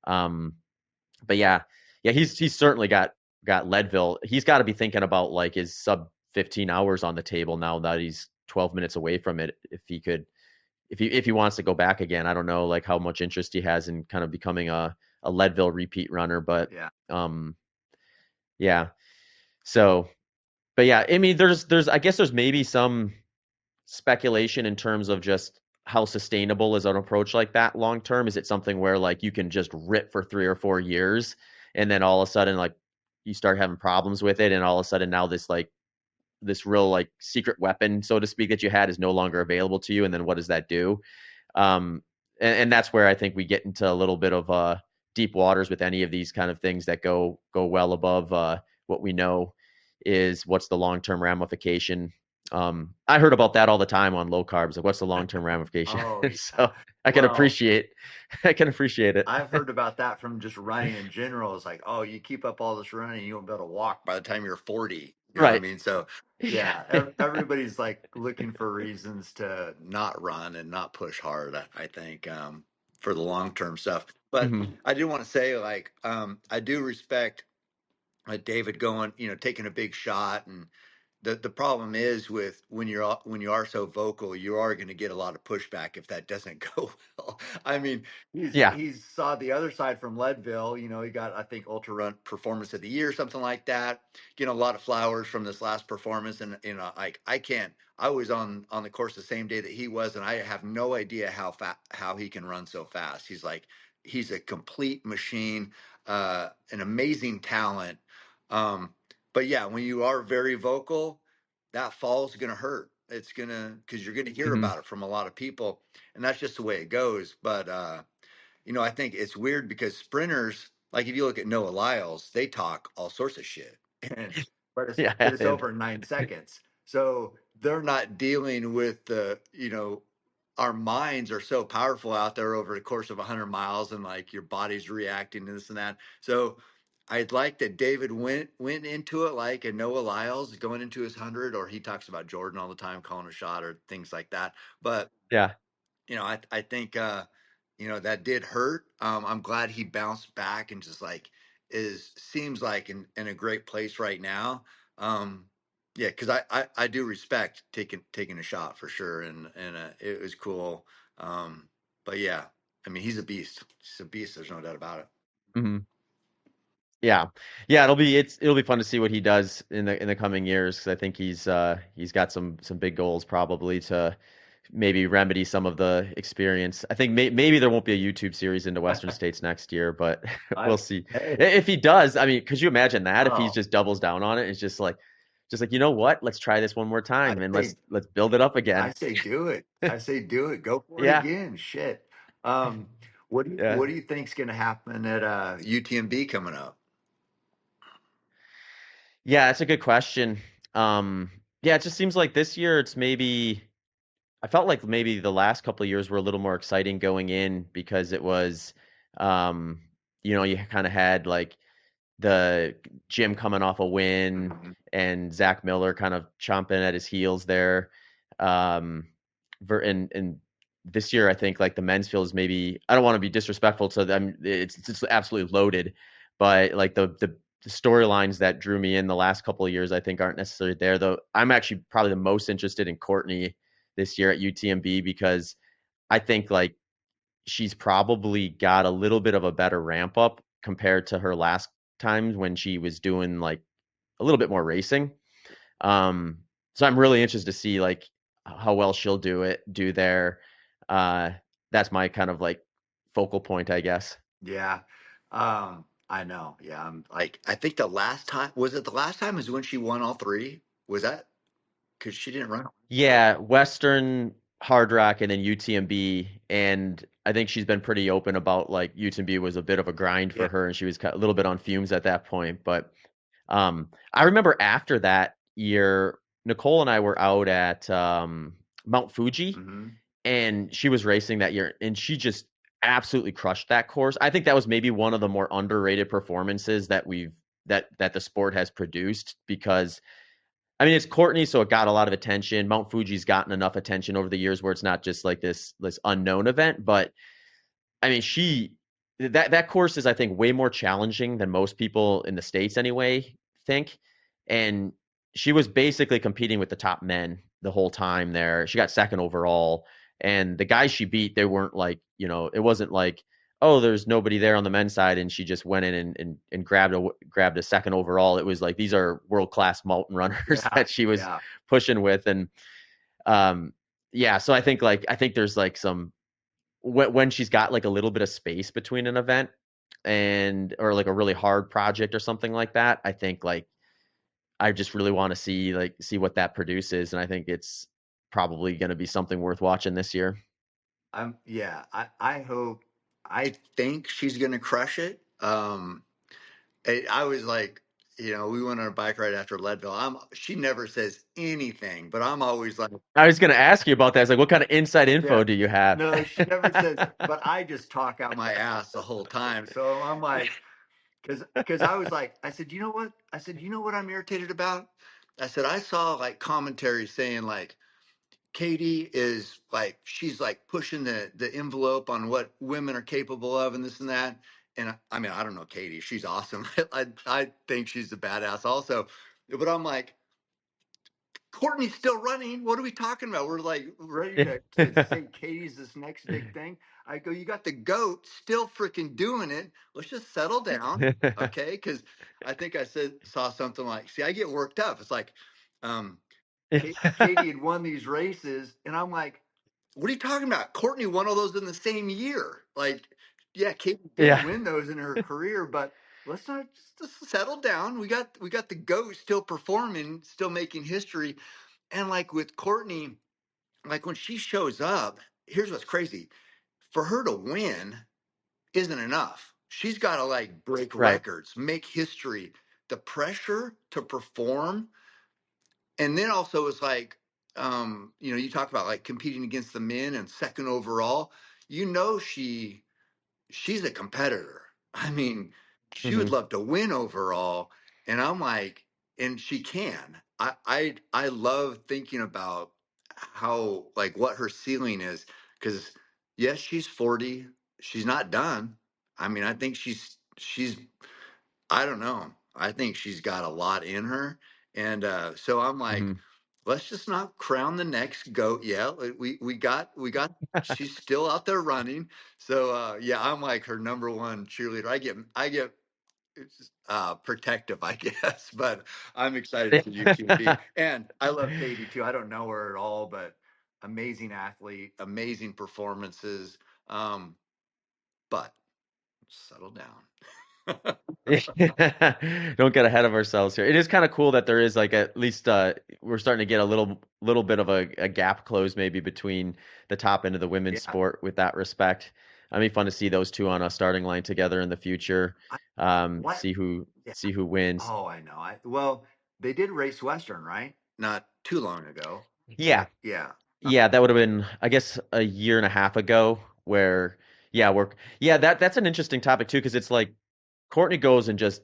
Speaker 1: Um, but yeah, he's certainly got Leadville. He's got to be thinking about like his sub 15 hours on the table now that he's 12 minutes away from it. If he could, if he wants to go back again, I don't know like how much interest he has in kind of becoming a Leadville repeat runner, but
Speaker 2: yeah,
Speaker 1: yeah. So, but yeah, I mean, there's I guess there's maybe some speculation in terms of just how sustainable is an approach like that long term? Is it something where like you can just rip for 3 or 4 years and then all of a sudden like you start having problems with it and all of a sudden now this real like secret weapon, so to speak, that you had is no longer available to you, and then what does that do? Um, and that's where I think we get into a little bit of deep waters with any of these kind of things that go well above what we know is what's the long term ramification. I heard about that all the time on low carbs. Like, what's the long term ramification?
Speaker 2: oh yeah.
Speaker 1: So I can
Speaker 2: Well,
Speaker 1: appreciate, I can appreciate it.
Speaker 2: I've heard about that from just running in general. It's like, oh, you keep up all this running, you won't be able to walk by the time you're 40. You know what I
Speaker 1: Right.
Speaker 2: mean? So,
Speaker 1: Yeah.
Speaker 2: yeah, everybody's like looking for reasons to not run and not push hard, I think, for the long term stuff. But
Speaker 1: Hmm.
Speaker 2: I do want to say, like, I do respect David going, taking a big shot. And the problem is with when you are so vocal, you are going to get a lot of pushback if that doesn't go well. I mean,
Speaker 1: Yeah.
Speaker 2: he's saw the other side from Leadville. He got, I think, Ultra Run Performance of the Year, something like that. Getting a lot of flowers from this last performance, and like I can't. I was on the course the same day that he was, and I have no idea how he can run so fast. He's a complete machine, an amazing talent. But yeah, when you are very vocal, that fall's going to hurt. It's going to, because you're going to hear
Speaker 1: Hmm.
Speaker 2: about it from a lot of people, and that's just the way it goes. But I think it's weird because sprinters, like if you look at Noah Lyles, they talk all sorts of shit, and but it's
Speaker 1: Yeah.
Speaker 2: but it's over in 9 seconds. So they're not dealing with our minds are so powerful out there over the course of 100 miles, and like your body's reacting to this and that. So I'd like that David went into it like a Noah Lyles going into his 100, or he talks about Jordan all the time, calling a shot or things like that. But
Speaker 1: Yeah.
Speaker 2: I think that did hurt. I'm glad he bounced back and just like seems like in a great place right now. Um, yeah, because I do respect taking a shot for sure, and it was cool. But yeah, I mean he's a beast. He's a beast. There's no doubt about it.
Speaker 1: Hmm. Yeah, yeah, it'll be fun to see what he does in the coming years because I think he's got some big goals probably to maybe remedy some of the experience. I think maybe there won't be a YouTube series into Western States next year, but
Speaker 2: I
Speaker 1: we'll see.
Speaker 2: Hey,
Speaker 1: If he does, I mean, could you imagine that if he
Speaker 2: oh,
Speaker 1: just doubles down on it? It's just like you know what? Let's try this one more
Speaker 2: I
Speaker 1: time and
Speaker 2: say
Speaker 1: let's build it up
Speaker 2: I
Speaker 1: again.
Speaker 2: say do it. I say do it. Go for it
Speaker 1: Yeah,
Speaker 2: again. Shit. Um, what do you
Speaker 1: yeah.
Speaker 2: what do you think's gonna happen at UTMB coming up?
Speaker 1: Yeah, that's a good question. Um, yeah, it just seems like this year it's maybe I felt like maybe the last couple of years were a little more exciting going in because it was, um, you kind of had like the Jim coming off a win
Speaker 2: Mhm.
Speaker 1: and Zach Miller kind of chomping at his heels there. Um, and this year, I think like the men's field is maybe I don't want to be disrespectful to them. It's absolutely loaded, but like the storylines that drew me in the last couple of years, I think aren't necessarily there. Though I'm actually probably the most interested in Courtney this year at UTMB because I think like she's probably got a little bit of a better ramp up compared to her last times when she was doing like a little bit more racing. Um, so I'm really interested to see like how well she'll do there. Uh, that's my kind of like focal point, I guess.
Speaker 2: Yeah. I know. Yeah. I'm like, I think the last time, was it the last time is when she won all three? Was that because she didn't run?
Speaker 1: Yeah, Western Hard Rock and then UTMB, and I think she's been pretty open about like UTMB was a bit of a grind
Speaker 2: Yeah.
Speaker 1: for her, and she was a little bit on fumes at that point. But I remember after that year, Nicole and I were out at Mount Fuji,
Speaker 2: Hmm.
Speaker 1: and she was racing that year, and she just absolutely crushed that course. I think that was maybe one of the more underrated performances that the sport has produced because I mean, it's Courtney, so it got a lot of attention. Mount Fuji's gotten enough attention over the years where it's not just like this unknown event, but I mean, that course is I think way more challenging than most people in the States anyway think. And she was basically competing with the top men the whole time there. She got second overall. And the guys she beat, they weren't like, it wasn't like, oh, there's nobody there on the men's side and she just went in and grabbed a second overall. It was like these are world class mountain runners
Speaker 2: Yeah.
Speaker 1: that she was
Speaker 2: Yeah.
Speaker 1: pushing with. And um yeah, so I think there's like some when she's got like a little bit of space between an event and or like a really hard project or something like that, I think like I just really want to see what that produces, and I think it's probably going to be something worth watching this year.
Speaker 2: Yeah, I hope, I think she's going to crush it. I was like, we went on a bike ride after Leadville. She never says anything, but I'm always like,
Speaker 1: I was going to ask you about that. It's like, what kind of inside
Speaker 2: yeah,
Speaker 1: info do you have?
Speaker 2: no, she never says, but I just talk out my ass the whole time. So I'm like, because I was like, I said, you know what? I said, you know what I'm irritated about? I said, I saw like commentary saying like, Katie is like she's like pushing the envelope on what women are capable of and this and that. And I mean, I don't know Katie. She's awesome. I think she's a badass also. But I'm like, Courtney's still running. What are we talking about? We're like ready to say Katie's this next big thing. I go, you got the goat still freaking doing it. Let's just settle down. Okay. Cause I think I saw something like, see, I get worked up. It's like, um, Katie had won these races, and I'm like, "What are you talking about? Courtney won all those in the same year. Like, yeah, Katie did
Speaker 1: Yeah.
Speaker 2: win those in her career, but let's not just settle down. We got the GOAT still performing, still making history, and like with Courtney, like when she shows up, here's what's crazy: for her to win isn't enough. She's got to like break
Speaker 1: Right.
Speaker 2: records, make history. The pressure to perform, and then also it's like, you talk about like competing against the men and second overall. She's a competitor. I mean, she would
Speaker 1: Hmm.
Speaker 2: love to win overall, and I'm like, and she can. I love thinking about how like what her ceiling is, because yes, she's 40. She's not done. I mean, I think she's I don't know. I think she's got a lot in her. And so I'm like,
Speaker 1: Hmm.
Speaker 2: let's just not crown the next goat yet. We got she's still out there running. So yeah, I'm like her number one cheerleader. I get protective, I guess, but I'm excited for UTMB. And I love Katie too. I don't know her at all, but amazing athlete, amazing performances. Um, but settle down.
Speaker 1: Don't get ahead of ourselves here. It is kind of cool that there is like at least we're starting to get a little bit of a gap closed maybe between the top end of the women's
Speaker 2: Yeah.
Speaker 1: sport with that respect. I mean, fun to see those two on a starting line together in the future.
Speaker 2: What?
Speaker 1: See who
Speaker 2: Yeah.
Speaker 1: see who wins.
Speaker 2: Oh, I know. Well, they did race Western, right? Not too long ago.
Speaker 1: Yeah.
Speaker 2: Yeah.
Speaker 1: Yeah, that would have been, I guess, a year and a half ago where, yeah, yeah, that's an interesting topic too, because it's like Courtney goes and just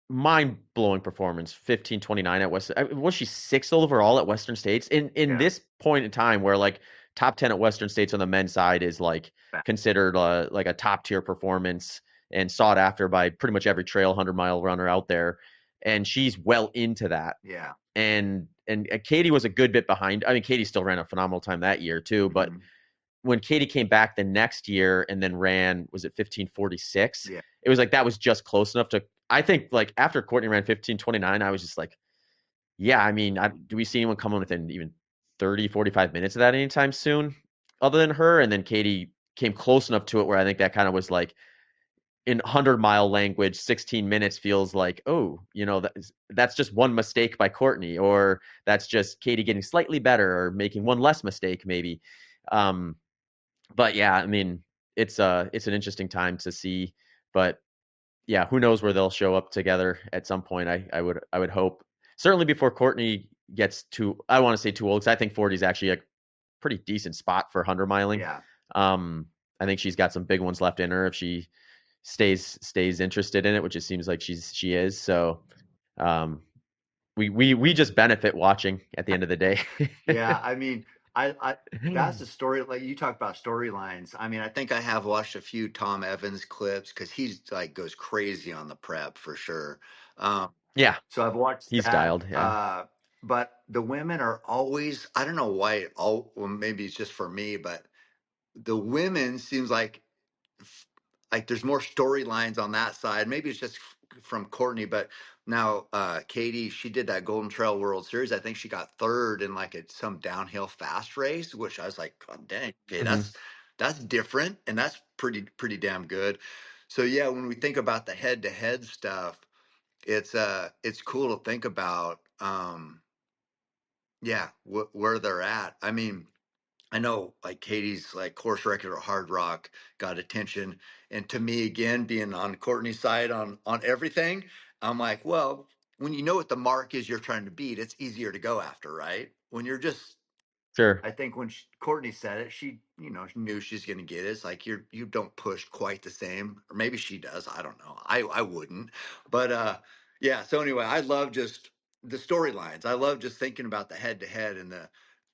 Speaker 1: mind-blowing performance, 15:29 at Western. Was she sixth overall at Western States in
Speaker 2: Yeah.
Speaker 1: this point in time where like top 10 at Western States on the men's side is like considered like a top tier performance and sought after by pretty much every trail 100-mile runner out there, and she's well into that.
Speaker 2: Yeah.
Speaker 1: And Katie was a good bit behind. I mean, Katie still ran a phenomenal time that year too, but when Katie came back the next year and then ran, was it 15:46?
Speaker 2: Yeah.
Speaker 1: It was like that was just close enough to. I think like after Courtney ran 15:29, I was just like, yeah. I mean, do we see anyone coming within even 30, 45 minutes of that anytime soon, other than her? And then Katie came close enough to it where I think that kind of was like in 100-mile language, 16 minutes feels like, oh, that's just one mistake by Courtney, or that's just Katie getting slightly better or making one less mistake maybe. Um, but yeah, I mean, it's an interesting time to see, but yeah, who knows where they'll show up together at some point. I would hope certainly before Courtney gets too, I want to say too old, because I think 40 is actually a pretty decent spot for 100 miling.
Speaker 2: Yeah.
Speaker 1: Um, I think she's got some big ones left in her if she stays interested in it, which it seems like she is. So um, we just benefit watching at the end of the day.
Speaker 2: Yeah, I mean, I that's the story. Like you talk about storylines. I mean, I think I have watched a few Tom Evans clips because he's like goes crazy on the prep for sure. Um,
Speaker 1: Yeah,
Speaker 2: so I've watched
Speaker 1: he's
Speaker 2: that.
Speaker 1: dialed. Yeah,
Speaker 2: But the women are always, I don't know why. All well, maybe it's just for me, but the women seems like there's more storylines on that side. Maybe it's just from Courtney, but now Katie, she did that Golden Trail World Series. I think she got third in like some downhill fast race, which I was like, God dang, okay,
Speaker 1: hmm
Speaker 2: that's different, and that's pretty damn good. So yeah, when we think about the head to head stuff, it's cool to think about. Yeah, where they're at. I mean, I know like Katie's like course record at Hard Rock got attention. And to me, again, being on Courtney's side on everything, I'm like, well, when you know what the mark is you're trying to beat, it's easier to go after, right? When you're just
Speaker 1: sure.
Speaker 2: I think when Courtney said it, she, she knew she's going to get it. It's like you don't push quite the same, or maybe she does. I don't know. I wouldn't, but yeah. So anyway, I love just the storylines. I love just thinking about the head to head and the,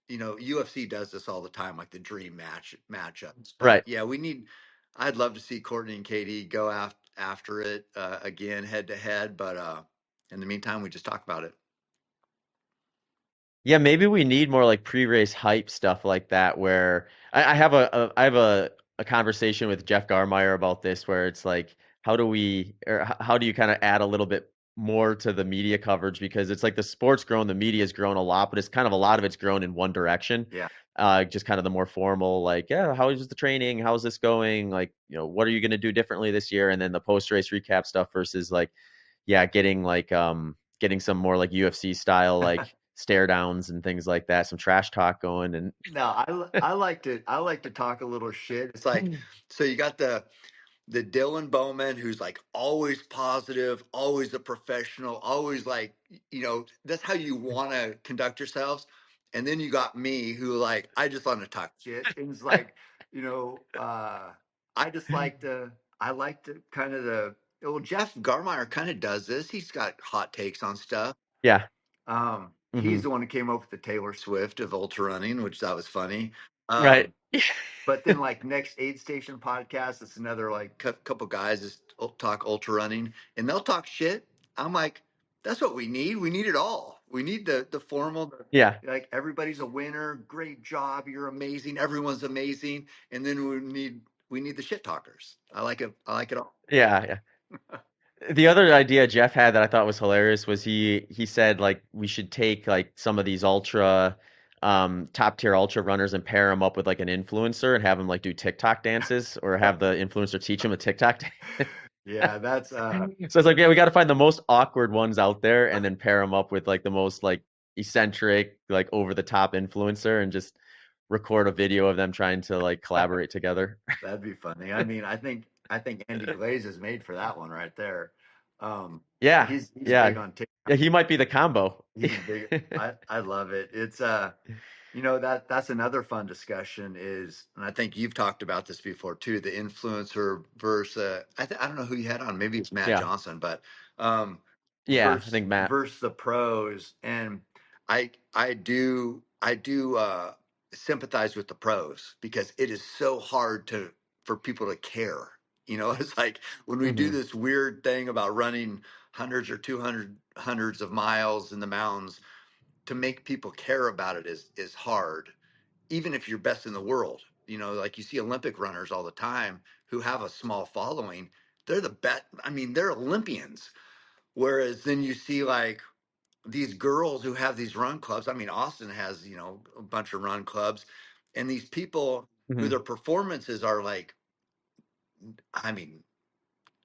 Speaker 2: UFC does this all the time, like the dream matchups. But
Speaker 1: Right.
Speaker 2: yeah, I'd love to see Courtney and Katie go after it again, head to head. But in the meantime, we just talk about it.
Speaker 1: Yeah, maybe we need more like pre-race hype stuff like that where I have a conversation with Jeff Garmeyer about this where it's like how do you kind of add a little bit more to the media coverage because it's like the sport's grown, the media's grown a lot, but it's kind of a lot of it's grown in one direction.
Speaker 2: Yeah.
Speaker 1: Just kind of the more formal, like, yeah, how is the training? How's this going? Like, what are you going to do differently this year? And then the post-race recap stuff versus like, yeah, getting some more like UFC style like stare downs and things like that, some trash talk going and
Speaker 2: No, I like to talk a little shit. It's like so you got the Dylan Bowman who's like always positive, always a professional, always like that's how you want to conduct yourselves. And then you got me who like I just want to talk shit. And it's like, you know, uh I just I like to kind of the well Jeff Garmeyer kind of does this. He's got hot takes on stuff.
Speaker 1: yeah.
Speaker 2: He's
Speaker 1: hmm
Speaker 2: the one who came up with the Taylor Swift of ultra running, which that was funny.
Speaker 1: Right.
Speaker 2: But then like next aid station podcast, it's another like couple guys just talk ultra running, and they'll talk shit. I'm like, that's what we need. We need it all. We need the formal,
Speaker 1: Yeah.
Speaker 2: like everybody's a winner. Great job. You're amazing. Everyone's amazing. And then we need the shit talkers. I like it. I like it all.
Speaker 1: Yeah. Yeah. The other idea Jeff had that I thought was hilarious was he said like we should take like some of these top tier ultra runners and pair them up with like an influencer and have them like do TikTok dances or have the influencer teach them a TikTok dance.
Speaker 2: Yeah, that's
Speaker 1: So it's like, yeah, we got to find the most awkward ones out there and then pair them up with like the most like eccentric, like over the top influencer and just record a video of them trying to like collaborate together.
Speaker 2: that'd be funny. I mean, I think Andy Glaze is made for that one right there.
Speaker 1: Yeah,
Speaker 2: He's big
Speaker 1: yeah,
Speaker 2: on TikTok.
Speaker 1: yeah. He might be the combo.
Speaker 2: He's big. I love it. It's that's another fun discussion is, and I think you've talked about this before too, the influencer versus I don't know who you had on, maybe it's Matt
Speaker 1: Yeah,
Speaker 2: Johnson, but um
Speaker 1: yeah. I think Matt.
Speaker 2: versus the pros. And I do sympathize with the pros because it is so hard to for people to care. It's like when we do
Speaker 1: Hmm.
Speaker 2: this weird thing about running hundreds or 200 hundreds of miles in the mountains, to make people care about it is hard, even if you're best in the world. Like you see Olympic runners all the time who have a small following. They're the best. I mean, they're Olympians. Whereas then you see like these girls who have these run clubs. I mean, Austin has, a bunch of run clubs, and these people who
Speaker 1: Hmm.
Speaker 2: their performances are like, I mean,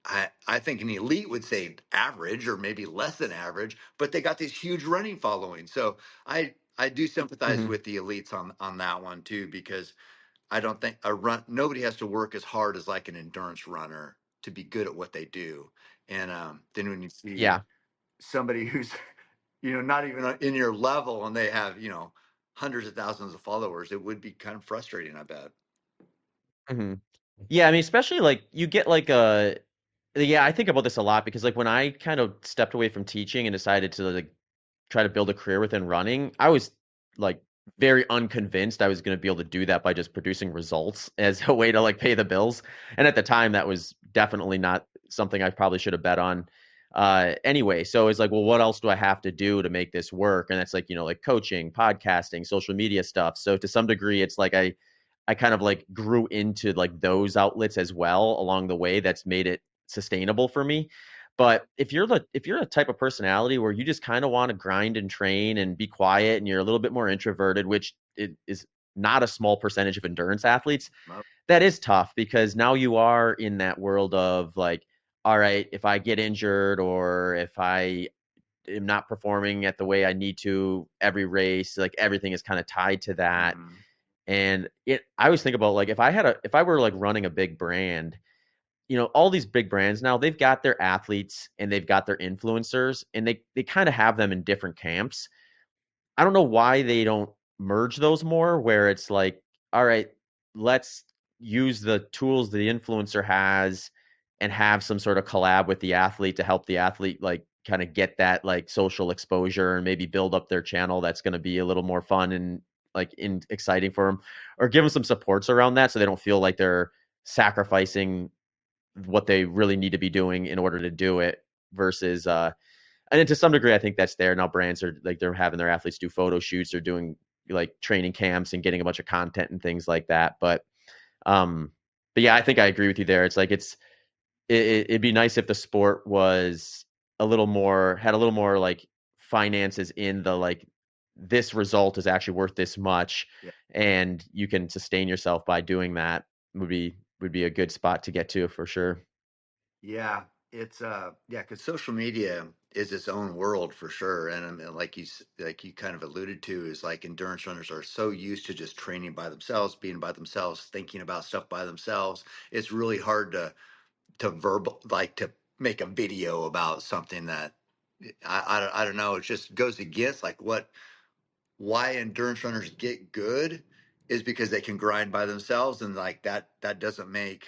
Speaker 2: I think an elite would say average or maybe less than average, but they got these huge running followings. So I do sympathize
Speaker 1: Hmm.
Speaker 2: with the elites on that one too, because I don't think nobody has to work as hard as like an endurance runner to be good at what they do. And then when you see
Speaker 1: Yeah.
Speaker 2: somebody who's not even in your level and they have hundreds of thousands of followers, it would be kind of frustrating, I bet.
Speaker 1: Hmm. Yeah. I mean, especially like you get like a. Yeah, I think about this a lot because like when I kind of stepped away from teaching and decided to like try to build a career within running, I was like very unconvinced I was going to be able to do that by just producing results as a way to like pay the bills. And at the time, that was definitely not something I probably should have bet on. Anyway, so it's like, well, what else do I have to do to make this work? And that's like, like coaching, podcasting, social media stuff. So to some degree, it's like I kind of like grew into like those outlets as well along the way. That's made it sustainable for me. But if you're a type of personality where you just kind of want to grind and train and be quiet and you're a little bit more introverted, which it is not a small percentage of endurance athletes,
Speaker 2: Well,
Speaker 1: that is tough because now you are in that world of like, all right, if I get injured or if I am not performing at the way I need to every race, like everything is kind of tied to that.
Speaker 2: mhm,
Speaker 1: And I always think about like if I were like running a big brand, all these big brands now, they've got their athletes and they've got their influencers and they kind of have them in different camps. I don't know why they don't merge those more where it's like, all right, let's use the tools the influencer has and have some sort of collab with the athlete to help the athlete like kind of get that like social exposure and maybe build up their channel that's going to be a little more fun and like exciting for them, or give them some supports around that so they don't feel like they're sacrificing what they really need to be doing in order to do it versus and then to some degree I think that's there now. Brands are like they're having their athletes do photo shoots, they're doing like training camps and getting a bunch of content and things like that. Um but yeah, I think I agree with you there. It's like it'd be nice if the sport was had a little more like finances in the like this result is actually worth this much
Speaker 2: yeah,
Speaker 1: and you can sustain yourself by doing that would be a good spot to get to for sure.
Speaker 2: yeah, it's yeah, because social media is its own world for sure. And I mean, like you kind of alluded to, is like endurance runners are so used to just training by themselves, being by themselves, thinking about stuff by themselves. It's really hard to verbal, like to make a video about something that I don't know. It just goes against like why endurance runners get good is because they can grind by themselves, and like that doesn't make,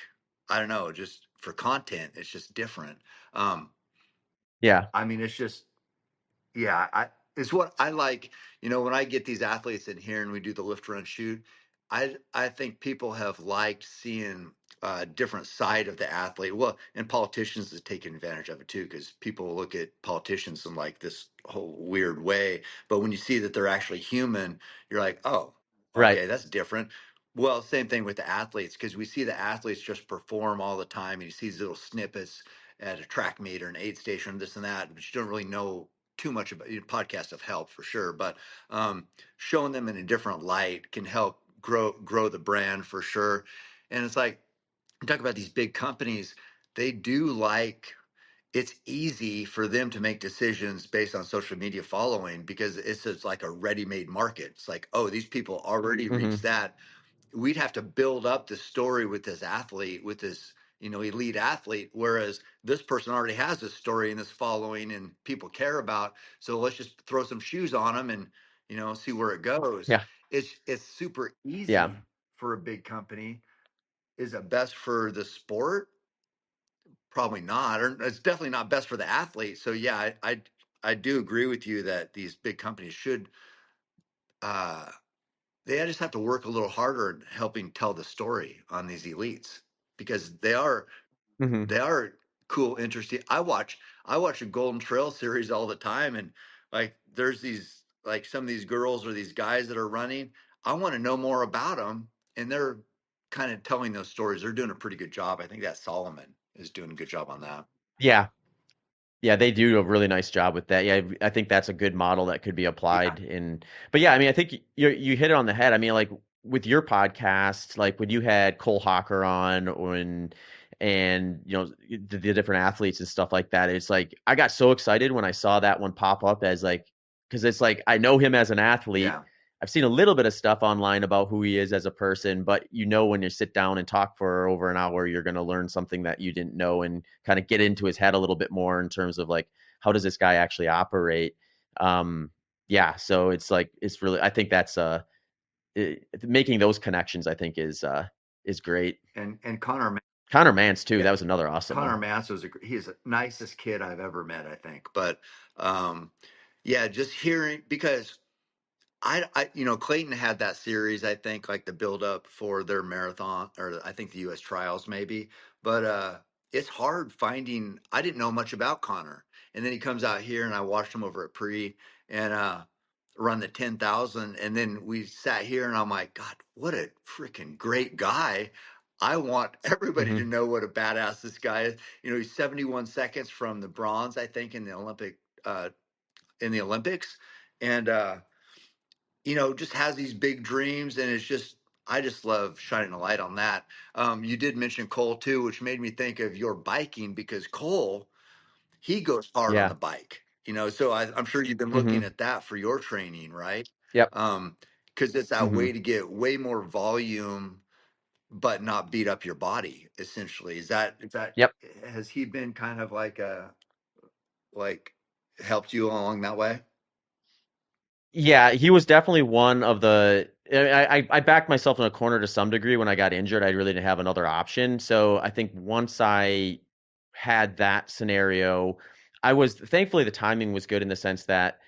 Speaker 2: I don't know, just for content it's just different. um
Speaker 1: Yeah.
Speaker 2: I mean, it's just, yeah, it's what I like. When I get these athletes in here and we do the lift, run, shoot, I think people have liked seeing a different side of the athlete. Well, and politicians is taking advantage of it too, because people look at politicians in like this whole weird way. But when you see that they're actually human, you're like, oh,
Speaker 1: Right.
Speaker 2: okay, that's different. Well, same thing with the athletes, because we see the athletes just perform all the time, and you see these little snippets at a track meet or an aid station, this and that, but you don't really know too much about. Podcasts have helped for sure, but showing them in a different light can help grow the brand for sure. And it's like, talk about these big companies, they do like, it's easy for them to make decisions based on social media following, because it's like a ready-made market. It's like, oh, these people already
Speaker 1: Hmm.
Speaker 2: reached that. We'd have to build up the story with this athlete, with this elite athlete, whereas this person already has this story and this following and people care about, so let's just throw some shoes on them and see where it goes.
Speaker 1: Yeah.
Speaker 2: It's super
Speaker 1: Yeah.
Speaker 2: easy for a big company. Is it best for the sport? Probably not, or it's definitely not best for the athlete. So yeah, I do agree with you that these big companies should, uh they just have to work a little harder in helping tell the story on these elites, because
Speaker 1: Hmm.
Speaker 2: they are cool, interesting. I watch a Golden Trail series all the time, and like there's these, like some of these girls or these guys that are running. I want to know more about them, and they're kind of telling those stories. They're doing a pretty good job. I think that Solomon is doing a good job on that.
Speaker 1: Yeah. Yeah, they do a really nice job with that. Yeah, I think that's a good model that could be
Speaker 2: Yeah,
Speaker 1: applied in. But yeah, I mean, I think you hit it on the head. I mean, like with your podcast, like when you had Cole Hawker on, and the different athletes and stuff like that. It's like I got so excited when I saw that one pop up as like, because it's like I know him as an athlete.
Speaker 2: yeah,
Speaker 1: I've seen a little bit of stuff online about who he is as a person, but when you sit down and talk for over an hour, you're going to learn something that you didn't know and kind of get into his head a little bit more in terms of like, how does this guy actually operate? Yeah, so it's like, it's really, I think that's making those connections, I think is great.
Speaker 2: and Connor.
Speaker 1: Connor Mance too.
Speaker 2: Yeah,
Speaker 1: That was another awesome
Speaker 2: Connor
Speaker 1: one.
Speaker 2: Mance he's the nicest kid I've ever met, I think. But um, yeah, just hearing, because Clayton had that series, I think, like the build up for their marathon, or I think the U.S. trials maybe. But it's hard finding. I didn't know much about Connor, and then he comes out here, and I watched him over at Pre and run the 10,000, and then we sat here, and I'm like, God, what a freaking great guy! I want everybody to
Speaker 1: Hmm.
Speaker 2: know what a badass this guy is. He's 71 seconds from the bronze, I think, in the Olympics, and just has these big dreams, and I just love shining a light on that. You did mention Cole too, which made me think of your biking, because Cole, he goes hard on the
Speaker 1: Yeah.
Speaker 2: bike. So I'm sure you've been looking
Speaker 1: Hmm.
Speaker 2: at that for your training, right?
Speaker 1: Yep.
Speaker 2: Because it's that
Speaker 1: Hmm.
Speaker 2: way to get way more volume, but not beat up your body. Essentially, is that
Speaker 1: Yep.
Speaker 2: has he been kind of like helped you along that way?
Speaker 1: Yeah, he was definitely one of the. I backed myself in a corner to some degree when I got injured. I really didn't have another option. So I think once I had that scenario, I was thankfully the timing was good in the sense that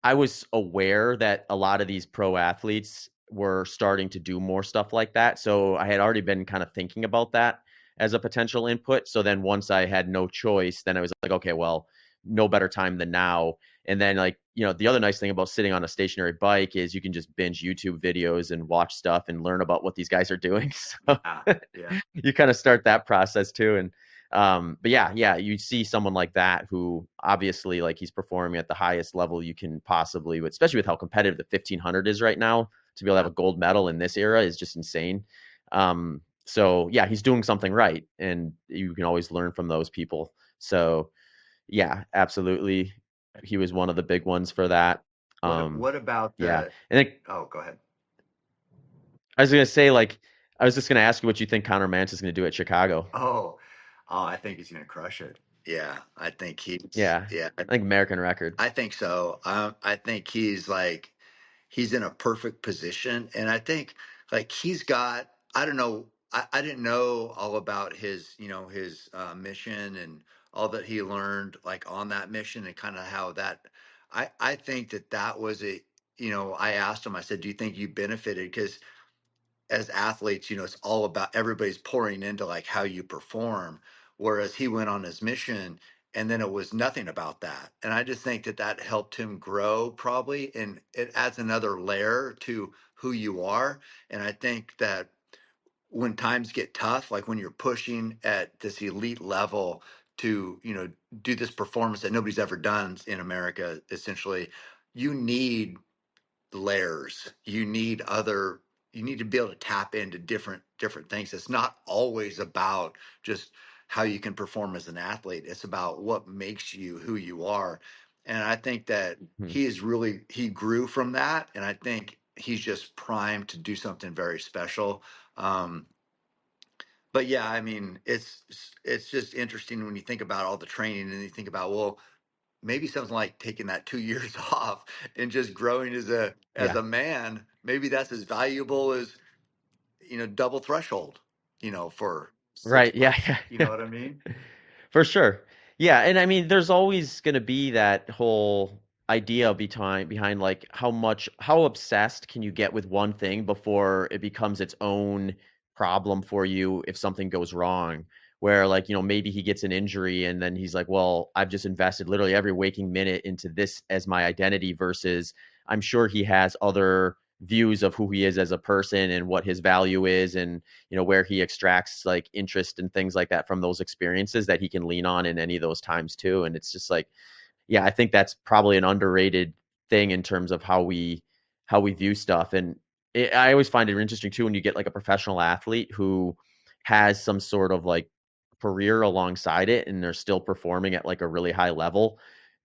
Speaker 1: I was aware that a lot of these pro athletes were starting to do more stuff like that. So I had already been kind of thinking about that as a potential input. So then once I had no choice, then I was like, okay, well, no better time than now. And then like, the other nice thing about sitting on a stationary bike is you can just binge YouTube videos and watch stuff and learn about what these guys are doing. So
Speaker 2: Yeah, yeah.
Speaker 1: you kind of start that process too. And but yeah, you see someone like that who obviously like he's performing at the highest level you can possibly, especially with how competitive the 1500 is right now. To be able to have a gold medal in this era is just insane. So yeah, he's doing something right, and you can always learn from those people. So yeah, absolutely, he was one of the big ones for that. Um,
Speaker 2: What about
Speaker 1: yeah,
Speaker 2: the?
Speaker 1: and then
Speaker 2: Oh, go ahead.
Speaker 1: I was gonna say like I was just gonna ask you what you think Connor Mance is gonna do at Chicago.
Speaker 2: Oh, oh, I think he's gonna crush it. Yeah, I think he's.
Speaker 1: Yeah,
Speaker 2: Yeah,
Speaker 1: I think American record.
Speaker 2: I think so. I think he's in a perfect position, and I think like he's got. I don't know. I didn't know all about his mission and all that he learned like on that mission, and kind of how that. I think that was a. I asked him. I said, "Do you think you benefited?" Because as athletes, it's all about, everybody's pouring into like how you perform. Whereas he went on his mission, and then it was nothing about that. And I just think that helped him grow probably. And it adds another layer to who you are. And I think that when times get tough, like when you're pushing at this elite level to, do this performance that nobody's ever done in America, essentially, you need layers. You need to be able to tap into different things. It's not always about just how you can perform as an athlete. It's about what makes you who you are. And I think that
Speaker 1: Hmm.
Speaker 2: he grew from that, and I think he's just primed to do something very special. Um, But yeah, I mean, it's just interesting when you think about all the training and you think about, well, maybe something like taking that 2 years off and just growing as
Speaker 1: Yeah.
Speaker 2: a man, maybe that's as valuable as, double threshold, for six
Speaker 1: Right. Yeah.
Speaker 2: months. You know
Speaker 1: Yeah.
Speaker 2: what I mean?
Speaker 1: For sure. Yeah, and I mean there's always going to be that whole idea behind like how obsessed can you get with one thing before it becomes its own problem for you if something goes wrong. Where like, maybe he gets an injury and then he's like, "Well, I've just invested literally every waking minute into this as my identity," versus I'm sure he has other views of who he is as a person and what his value is and where he extracts like interest and things like that from those experiences that he can lean on in any of those times too. And it's just like, yeah, I think that's probably an underrated thing in terms of how we view stuff. And I always find it interesting too when you get like a professional athlete who has some sort of like career alongside it and they're still performing at like a really high level,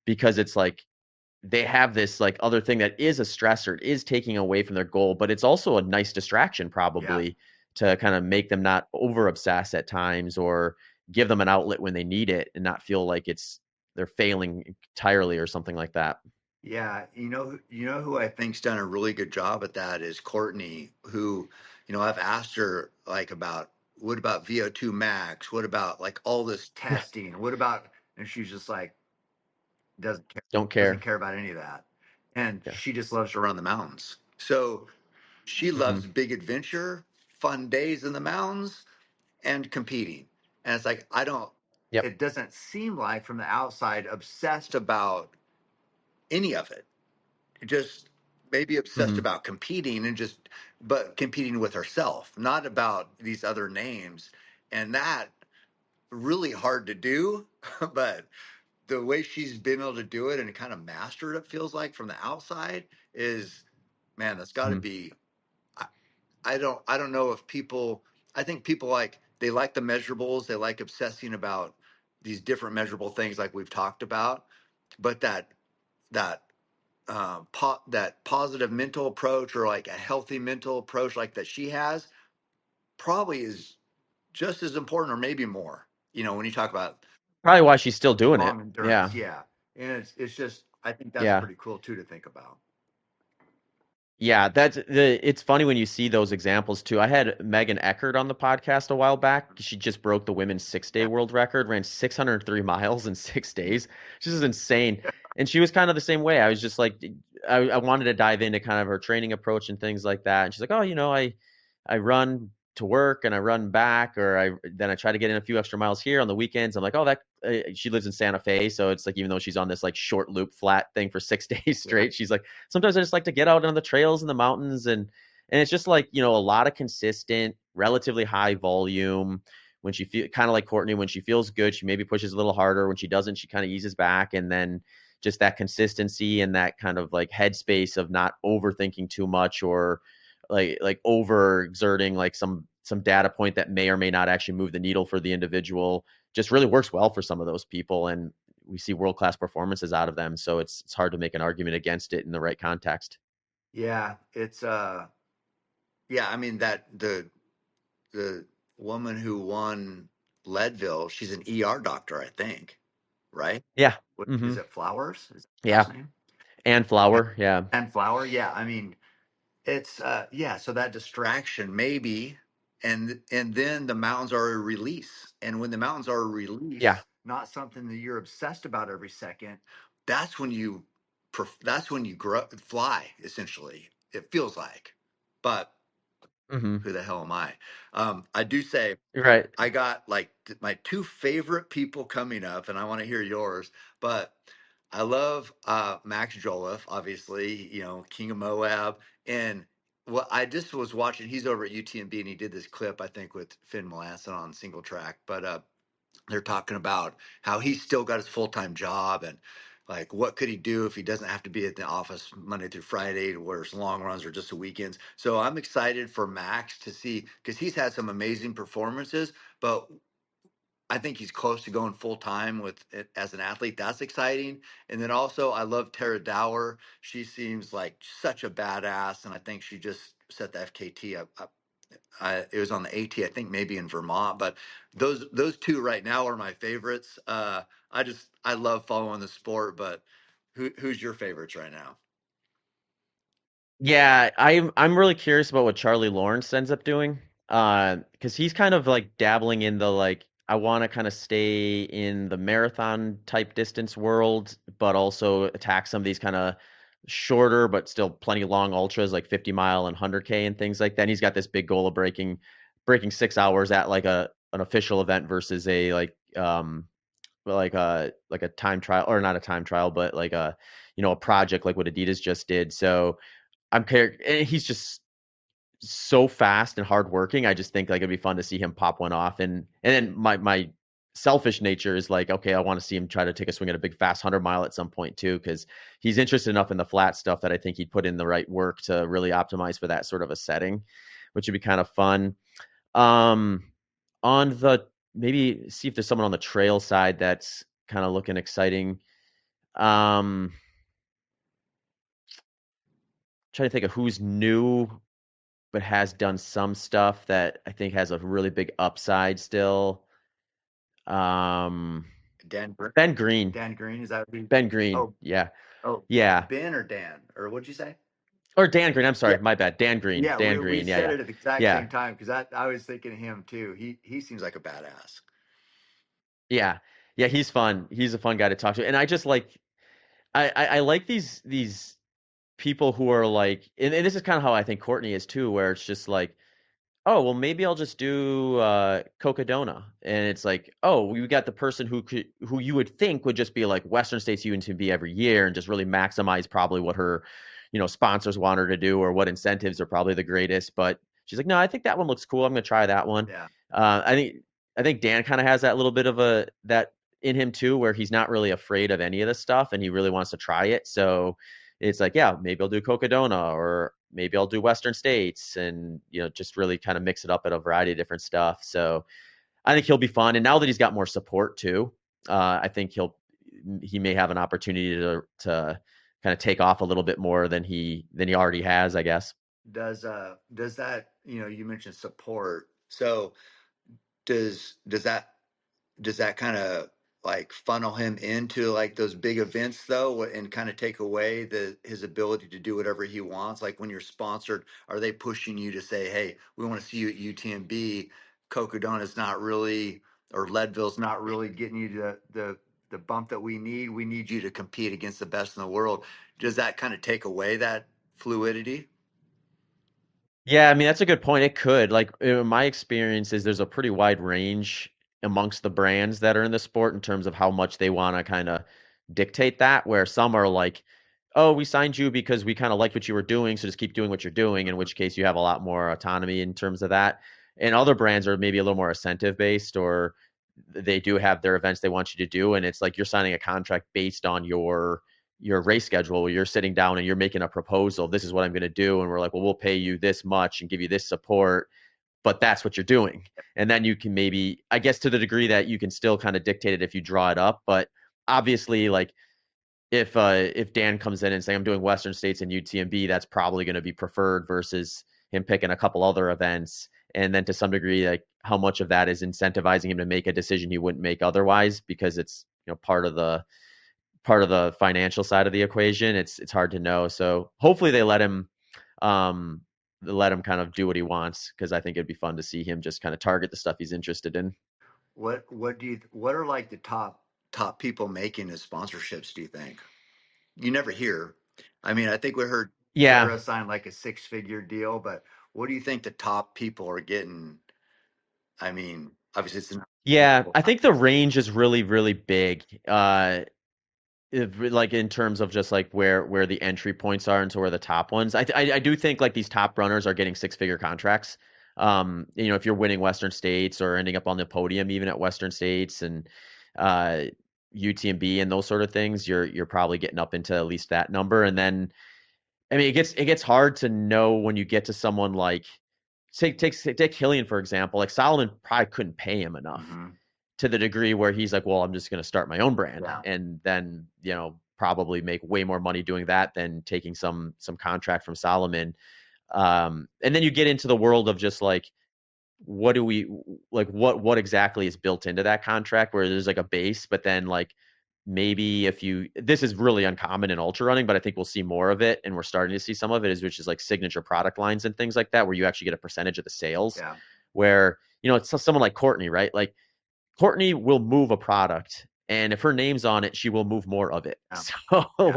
Speaker 1: because it's like they have this like other thing that is a stressor, it is taking away from their goal, but it's also a nice distraction
Speaker 2: Yeah.
Speaker 1: probably to kind of make them not over obsess at times or give them an outlet when they need it and not feel like it's they're failing entirely or something like that.
Speaker 2: Yeah, who I think's done a really good job at that is Courtney, who, I've asked her like about what about VO2 max? What about like all this testing? What about, and she's just like doesn't care,
Speaker 1: Don't
Speaker 2: doesn't
Speaker 1: care.
Speaker 2: care about any of that. And
Speaker 1: Yeah.
Speaker 2: she just loves to run the mountains. So she
Speaker 1: Hmm.
Speaker 2: loves big adventure, fun days in the mountains, and competing. And it's like
Speaker 1: Yep.
Speaker 2: it doesn't seem like from the outside obsessed about any of it, just maybe obsessed
Speaker 1: Hmm.
Speaker 2: about competing and just but competing with herself, not about these other names. And that really hard to do, but the way she's been able to do it and kind of master it, feels like from the outside, is, man, that's got to
Speaker 1: Hmm.
Speaker 2: be. I, I don't know if people. I think people they like the measurables. They like obsessing about these different measurable things like we've talked about, but that that positive mental approach or like a healthy mental approach like that she has probably is just as important or maybe more. When you talk about
Speaker 1: Probably why she's still doing it.
Speaker 2: long endurance,
Speaker 1: Yeah.
Speaker 2: yeah, and it's just I think that's
Speaker 1: Yeah.
Speaker 2: pretty cool too to think about.
Speaker 1: Yeah, it's funny when you see those examples too. I had Megan Eckert on the podcast a while back. She just broke the women's 6 day
Speaker 2: Yeah,
Speaker 1: world record, ran 603 miles in 6 days. This is insane. And she was kind of the same way. I was just like, I wanted to dive into kind of her training approach and things like that. And she's like, oh, I run to work and I run back, or I try to get in a few extra miles here on the weekends. I'm like, oh, that she lives in Santa Fe, so it's like even though she's on this like short loop flat thing for 6 days
Speaker 2: yeah,
Speaker 1: straight, she's like, sometimes I just like to get out on the trails in the mountains and it's just like, a lot of consistent, relatively high volume. When she feel kind of like Courtney, when she feels good, she maybe pushes a little harder. When she doesn't, she kind of eases back, and then just that consistency and that kind of like headspace of not overthinking too much or like over exerting like some data point that may or may not actually move the needle for the individual just really works well for some of those people, and we see world class performances out of them. So it's hard to make an argument against it in the right context.
Speaker 2: yeah. It's yeah. I mean that the woman who won Leadville, she's an ER doctor, I think, right?
Speaker 1: Yeah.
Speaker 2: What
Speaker 1: Hmm.
Speaker 2: is it? Flowers? Is that her
Speaker 1: Yeah.
Speaker 2: last name?
Speaker 1: And flower. Yeah.
Speaker 2: And Flower? Yeah. I mean, it's yeah, so that distraction maybe, and then the mountains are a release. And when the mountains are a
Speaker 1: Yeah.
Speaker 2: release, not something that you're obsessed about every second, that's when you that's when you grow fly, essentially. It feels like. But
Speaker 1: Hmm.
Speaker 2: who the hell am I? I do say
Speaker 1: Right.
Speaker 2: I got like my two favorite people coming up, and I want to hear yours. But I love Max Jolliffe, obviously, King of Moab. And what I just was watching, he's over at UTMB, and he did this clip, I think, with Finn Melanson on single track. But they're talking about how he's still got his full time job and like what could he do if he doesn't have to be at the office Monday through Friday, where it's long runs or just the weekends. So I'm excited for Max to see because he's had some amazing performances, but I think he's close to going full time with it as an athlete. That's exciting. And then also, I love Tara Dower. She seems like such a badass, and I think she just set the FKT up It was on the AT, I think maybe in Vermont, but those two right now are my favorites. I love following the sport, but who's your favorites right now?
Speaker 1: Yeah, I'm really curious about what Charlie Lawrence ends up doing. Because he's kind of like dabbling in the like I want to kind of stay in the marathon type distance world, but also attack some of these kind of shorter but still plenty long ultras like 50 mile and 100K and things like that. And he's got this big goal of breaking 6 hours at like a an official event versus a like a time trial or not a time trial, but like a a project like what Adidas just did. So and he's just so fast and hardworking. I just think like it'd be fun to see him pop one off. And then my selfish nature is like, okay, I want to see him try to take a swing at a big fast 100 mile at some point too, because he's interested enough in the flat stuff that I think he'd put in the right work to really optimize for that sort of a setting, which would be kind of fun. Um, on the maybe see if there's someone on the trail side that's kind of looking exciting. Um, Trying to think of who's new but has done some stuff that I think has a really big upside still. Um,
Speaker 2: Dan Gr-
Speaker 1: Ben Green.
Speaker 2: Dan Green, is that who?
Speaker 1: Ben Green.
Speaker 2: Oh,
Speaker 1: Yeah.
Speaker 2: oh,
Speaker 1: Yeah.
Speaker 2: Ben or Dan, or what'd you say?
Speaker 1: Or Dan Green. I'm
Speaker 2: Yeah,
Speaker 1: sorry. My bad. Dan Green.
Speaker 2: yeah,
Speaker 1: Dan
Speaker 2: we
Speaker 1: Green. Yeah.
Speaker 2: said
Speaker 1: Yeah.
Speaker 2: it at the exact
Speaker 1: Yeah.
Speaker 2: same time because I was thinking of him too. He seems like a badass.
Speaker 1: Yeah. Yeah. He's fun. He's a fun guy to talk to. And I just like, I like these people who are like, and this is kind of how I think Courtney is too, where it's just like, oh, well, maybe I'll just do Cocodona. And it's like, oh, we got the person who you would think would just be like Western States UTMB every year and just really maximize probably what her, sponsors want her to do or what incentives are probably the greatest. But she's like, no, I think that one looks cool. I'm gonna try that one.
Speaker 2: Yeah,
Speaker 1: I think Dan kind of has that little bit of a that in him too, where he's not really afraid of any of this stuff and he really wants to try it. So it's like, yeah, maybe I'll do Cocodona or maybe I'll do Western States and, just really kind of mix it up at a variety of different stuff. So I think he'll be fun. And now that he's got more support too, I think he may have an opportunity to kind of take off a little bit more than he already has, I guess.
Speaker 2: does that, you mentioned support. So does that kind of like funnel him into like those big events though, and kind of take away his ability to do whatever he wants? Like when you're sponsored, are they pushing you to say, hey, we want to see you at UTMB? Cocodona's not really, or Leadville's not really getting you the bump that we need. We need you to compete against the best in the world. Does that kind of take away that fluidity?
Speaker 1: Yeah, I mean that's a good point. It could. Like in my experience is there's a pretty wide range amongst the brands that are in the sport in terms of how much they want to kind of dictate that, where some are like, "Oh, we signed you because we kind of liked what you were doing, so just keep doing what you're doing," in which case you have a lot more autonomy in terms of that. And other brands are maybe a little more incentive based or they do have their events they want you to do and it's like you're signing a contract based on your race schedule where you're sitting down and you're making a proposal. This is what I'm going to do. And we're like, well, we'll pay you this much and give you this support, but that's what you're doing. And then you can maybe, I guess, to the degree that you can still kind of dictate it if you draw it up. But obviously, like if Dan comes in and saying I'm doing Western States and UTMB, that's probably going to be preferred versus him picking a couple other events. And then to some degree, like how much of that is incentivizing him to make a decision he wouldn't make otherwise because it's part of the financial side of the equation. It's hard to know. So hopefully um they let him kind of do what he wants because I think it'd be fun to see him just kind of target the stuff he's interested in.
Speaker 2: What are like the top people making as sponsorships, do you think? You never hear. I mean, I think we heard
Speaker 1: Yeah.
Speaker 2: Sarah sign like a six-figure deal, but what do you think the top people are getting? I mean, obviously it's not
Speaker 1: Yeah,
Speaker 2: people.
Speaker 1: I think the range is really, really big. Like in terms of just like where the entry points are into where the top ones. I do think like these top runners are getting six-figure contracts. If you're winning Western States or ending up on the podium even at Western States and uh UTMB and those sort of things, you're probably getting up into at least that number. And then I mean it gets hard to know when you get to someone like take Hillian for example. Like Solomon probably couldn't pay him enough
Speaker 2: Hmm.
Speaker 1: to the degree where he's like, well, I'm just going to start my own brand
Speaker 2: Yeah.
Speaker 1: and then, probably make way more money doing that than taking some contract from Solomon. And then you get into the world of just like, what do we like what exactly is built into that contract where there's like a base, but then like maybe if you this is really uncommon in ultra running, but I think we'll see more of it, and we're starting to see some of it, is which is like signature product lines and things like that, where you actually get a percentage of the sales,
Speaker 2: Yeah.
Speaker 1: where it's someone like Courtney, right? Like Courtney will move a product, and if her name's on it, she will move more of it.
Speaker 2: Yeah.
Speaker 1: So
Speaker 2: Yeah.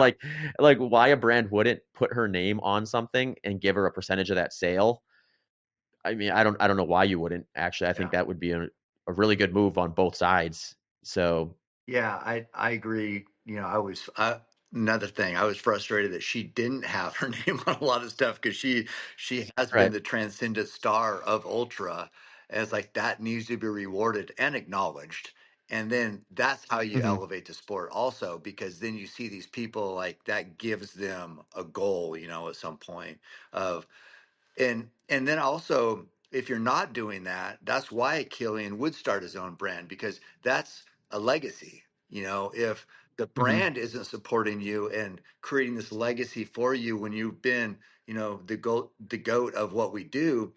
Speaker 1: like why a brand wouldn't put her name on something and give her a percentage of that sale? I mean, I don't know why you wouldn't. Actually, I think
Speaker 2: Yeah.
Speaker 1: that would be a really good move on both sides. So,
Speaker 2: Yeah, I agree. Another thing, I was frustrated that she didn't have her name on a lot of stuff because she has been
Speaker 1: right.
Speaker 2: the transcendent star of Ultra, and it's like that needs to be rewarded and acknowledged. And then that's how you
Speaker 1: Hmm.
Speaker 2: elevate the sport also, because then you see these people like that gives them a goal, at some point of and then also, if you're not doing that, that's why Killian would start his own brand, because that's a legacy. If the
Speaker 1: Hmm.
Speaker 2: brand isn't supporting you and creating this legacy for you when you've been, the goat of what we do,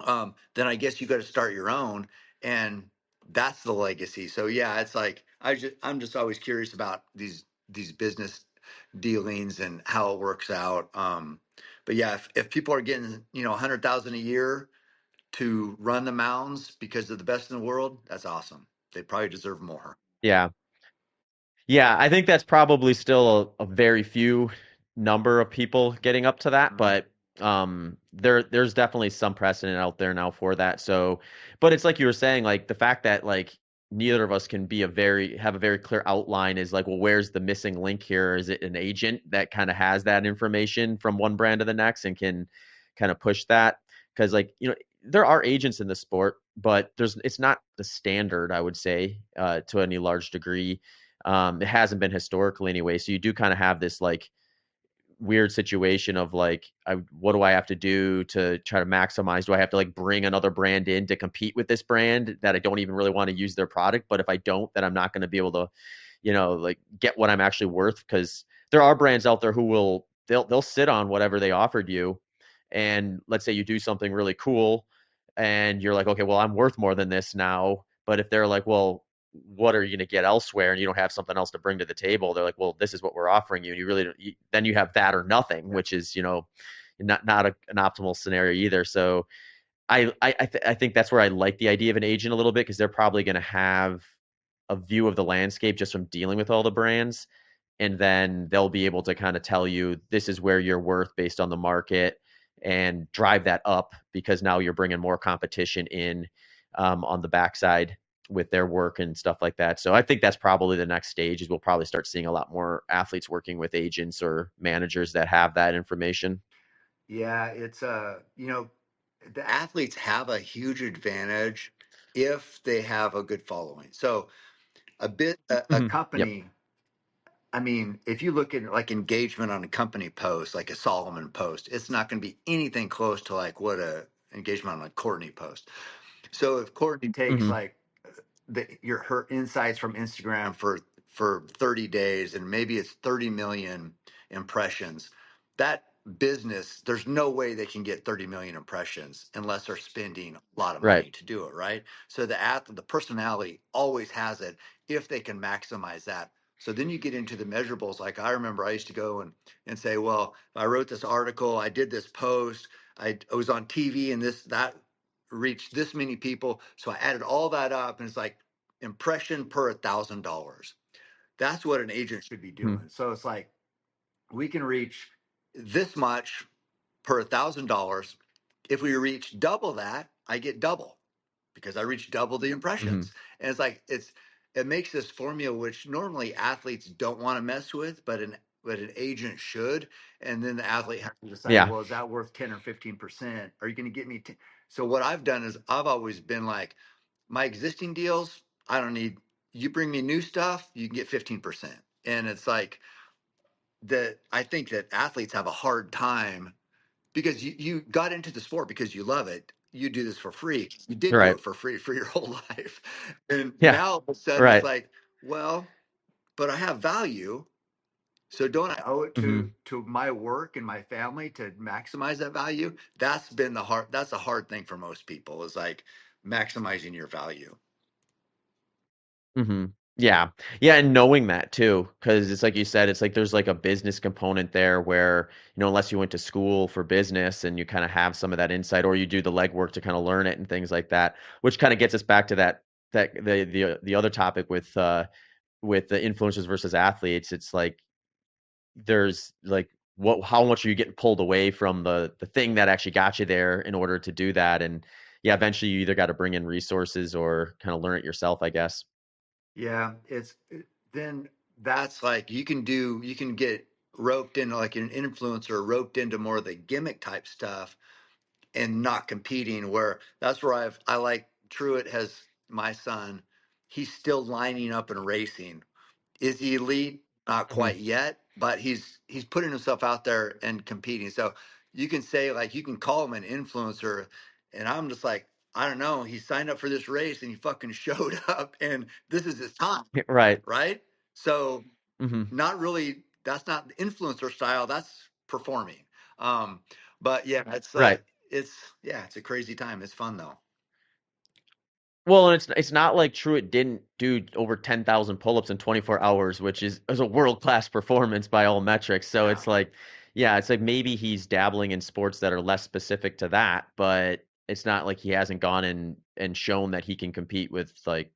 Speaker 2: then I guess you got to start your own, and that's the legacy. So yeah, it's like I'm just always curious about these business dealings and how it works out. But yeah, if people are getting 100,000 a year to run the mounds because they're the best in the world, that's awesome. They probably deserve more.
Speaker 1: Yeah. Yeah, I think that's probably still a very few number of people getting up to that,
Speaker 2: Mhm.
Speaker 1: but there's definitely some precedent out there now for that. So, but it's like you were saying, like the fact that like neither of us can be have a very clear outline is like, well, where's the missing link here? Is it an agent that kind of has that information from one brand to the next and can kind of push that? Because like, there are agents in the sport, but it's not the standard, I would say, to any large degree. It hasn't been historically anyway. So you do kind of have this like weird situation of like, what do I have to do to try to maximize? Do I have to like bring another brand in to compete with this brand that I don't even really want to use their product? But if I don't, then I'm not going to be able to, like get what I'm actually worth. Because there are brands out there who they'll sit on whatever they offered you, and let's say you do something really cool, and you're like, okay, well, I'm worth more than this now. But if they're like, well, what are you going to get elsewhere, and you don't have something else to bring to the table, they're like, well, this is what we're offering you, and you really don't, then you have that or nothing,
Speaker 2: Yeah.
Speaker 1: which is not an optimal scenario either. So I think that's where I like the idea of an agent a little bit, because they're probably going to have a view of the landscape just from dealing with all the brands, and then they'll be able to kind of tell you this is where you're worth based on the market, and drive that up because now you're bringing more competition in, on the backside with their work and stuff like that. So I think that's probably the next stage, is we'll probably start seeing a lot more athletes working with agents or managers that have that information.
Speaker 2: Yeah, it's the athletes have a huge advantage if they have a good following. So a
Speaker 1: Hmm. Yep.
Speaker 2: company, I mean, if you look at like engagement on a company post, like a Solomon post, it's not going to be anything close to like what a engagement on a Courtney post. So if Courtney takes
Speaker 1: Hmm.
Speaker 2: like her insights from Instagram for 30 days and maybe it's 30 million impressions, that business, there's no way they can get 30 million impressions unless they're spending a lot of
Speaker 1: Right.
Speaker 2: money to do it, right? So the personality always has it if they can maximize that. So then you get into the measurables. Like I remember I used to go and say, well, I wrote this article, I did this post, I was on TV and that reached this many people. So I added all that up and it's like impression per $1,000. That's what an agent should be
Speaker 1: Hmm.
Speaker 2: doing. So it's like we can reach this much per $1,000. If we reach double that, I get double because I reach double the
Speaker 1: Hmm.
Speaker 2: impressions. And it's like it makes this formula which normally athletes don't want to mess with, but an agent should. And then the athlete has to decide,
Speaker 1: Yeah.
Speaker 2: well, is that worth 10 or 15%? Are you going to get me? So what I've done is I've always been like, my existing deals, I don't need. You bring me new stuff, you can get 15%. And it's like that. I think that athletes have a hard time because you got into the sport because you love it. You do this for free. You did do
Speaker 1: Right.
Speaker 2: it for free for your whole life. And
Speaker 1: Yeah.
Speaker 2: now all of a sudden it's
Speaker 1: Right.
Speaker 2: like, well, but I have value. So don't I owe it
Speaker 1: Hmm.
Speaker 2: to my work and my family to maximize that value? That's a hard thing for most people, is like maximizing your value.
Speaker 1: Hmm. Yeah. Yeah. And knowing that too, because it's like you said, it's like there's like a business component there where, unless you went to school for business and you kind of have some of that insight or you do the legwork to kind of learn it and things like that, which kind of gets us back to the other topic with the influencers versus athletes. It's like there's like how much are you getting pulled away from the thing that actually got you there in order to do that. And yeah, eventually you either got to bring in resources or kind of learn it yourself, I guess.
Speaker 2: Yeah, then that's like you can get roped into like an influencer, roped into more of the gimmick type stuff and not competing. Where that's where I like Truett has my son. He's still lining up and racing. Is he elite? Not
Speaker 1: Hmm.
Speaker 2: quite yet, but he's putting himself out there and competing. So you can say, like, you can call him an influencer, and I'm just like, I don't know. He signed up for this race and he fucking showed up, and this is his time,
Speaker 1: Right.
Speaker 2: right? So
Speaker 1: Hmm.
Speaker 2: not really. That's not influencer style. That's performing. Um, but yeah,
Speaker 1: Right.
Speaker 2: it's yeah, it's a crazy time. It's fun though.
Speaker 1: Well, and it's not like Truett didn't do over 10,000 pull-ups in 24 hours, which is a world-class performance by all metrics. So
Speaker 2: Yeah,
Speaker 1: it's like, yeah, it's like maybe he's dabbling in sports that are less specific to that, but it's not like he hasn't gone and shown that he can compete with like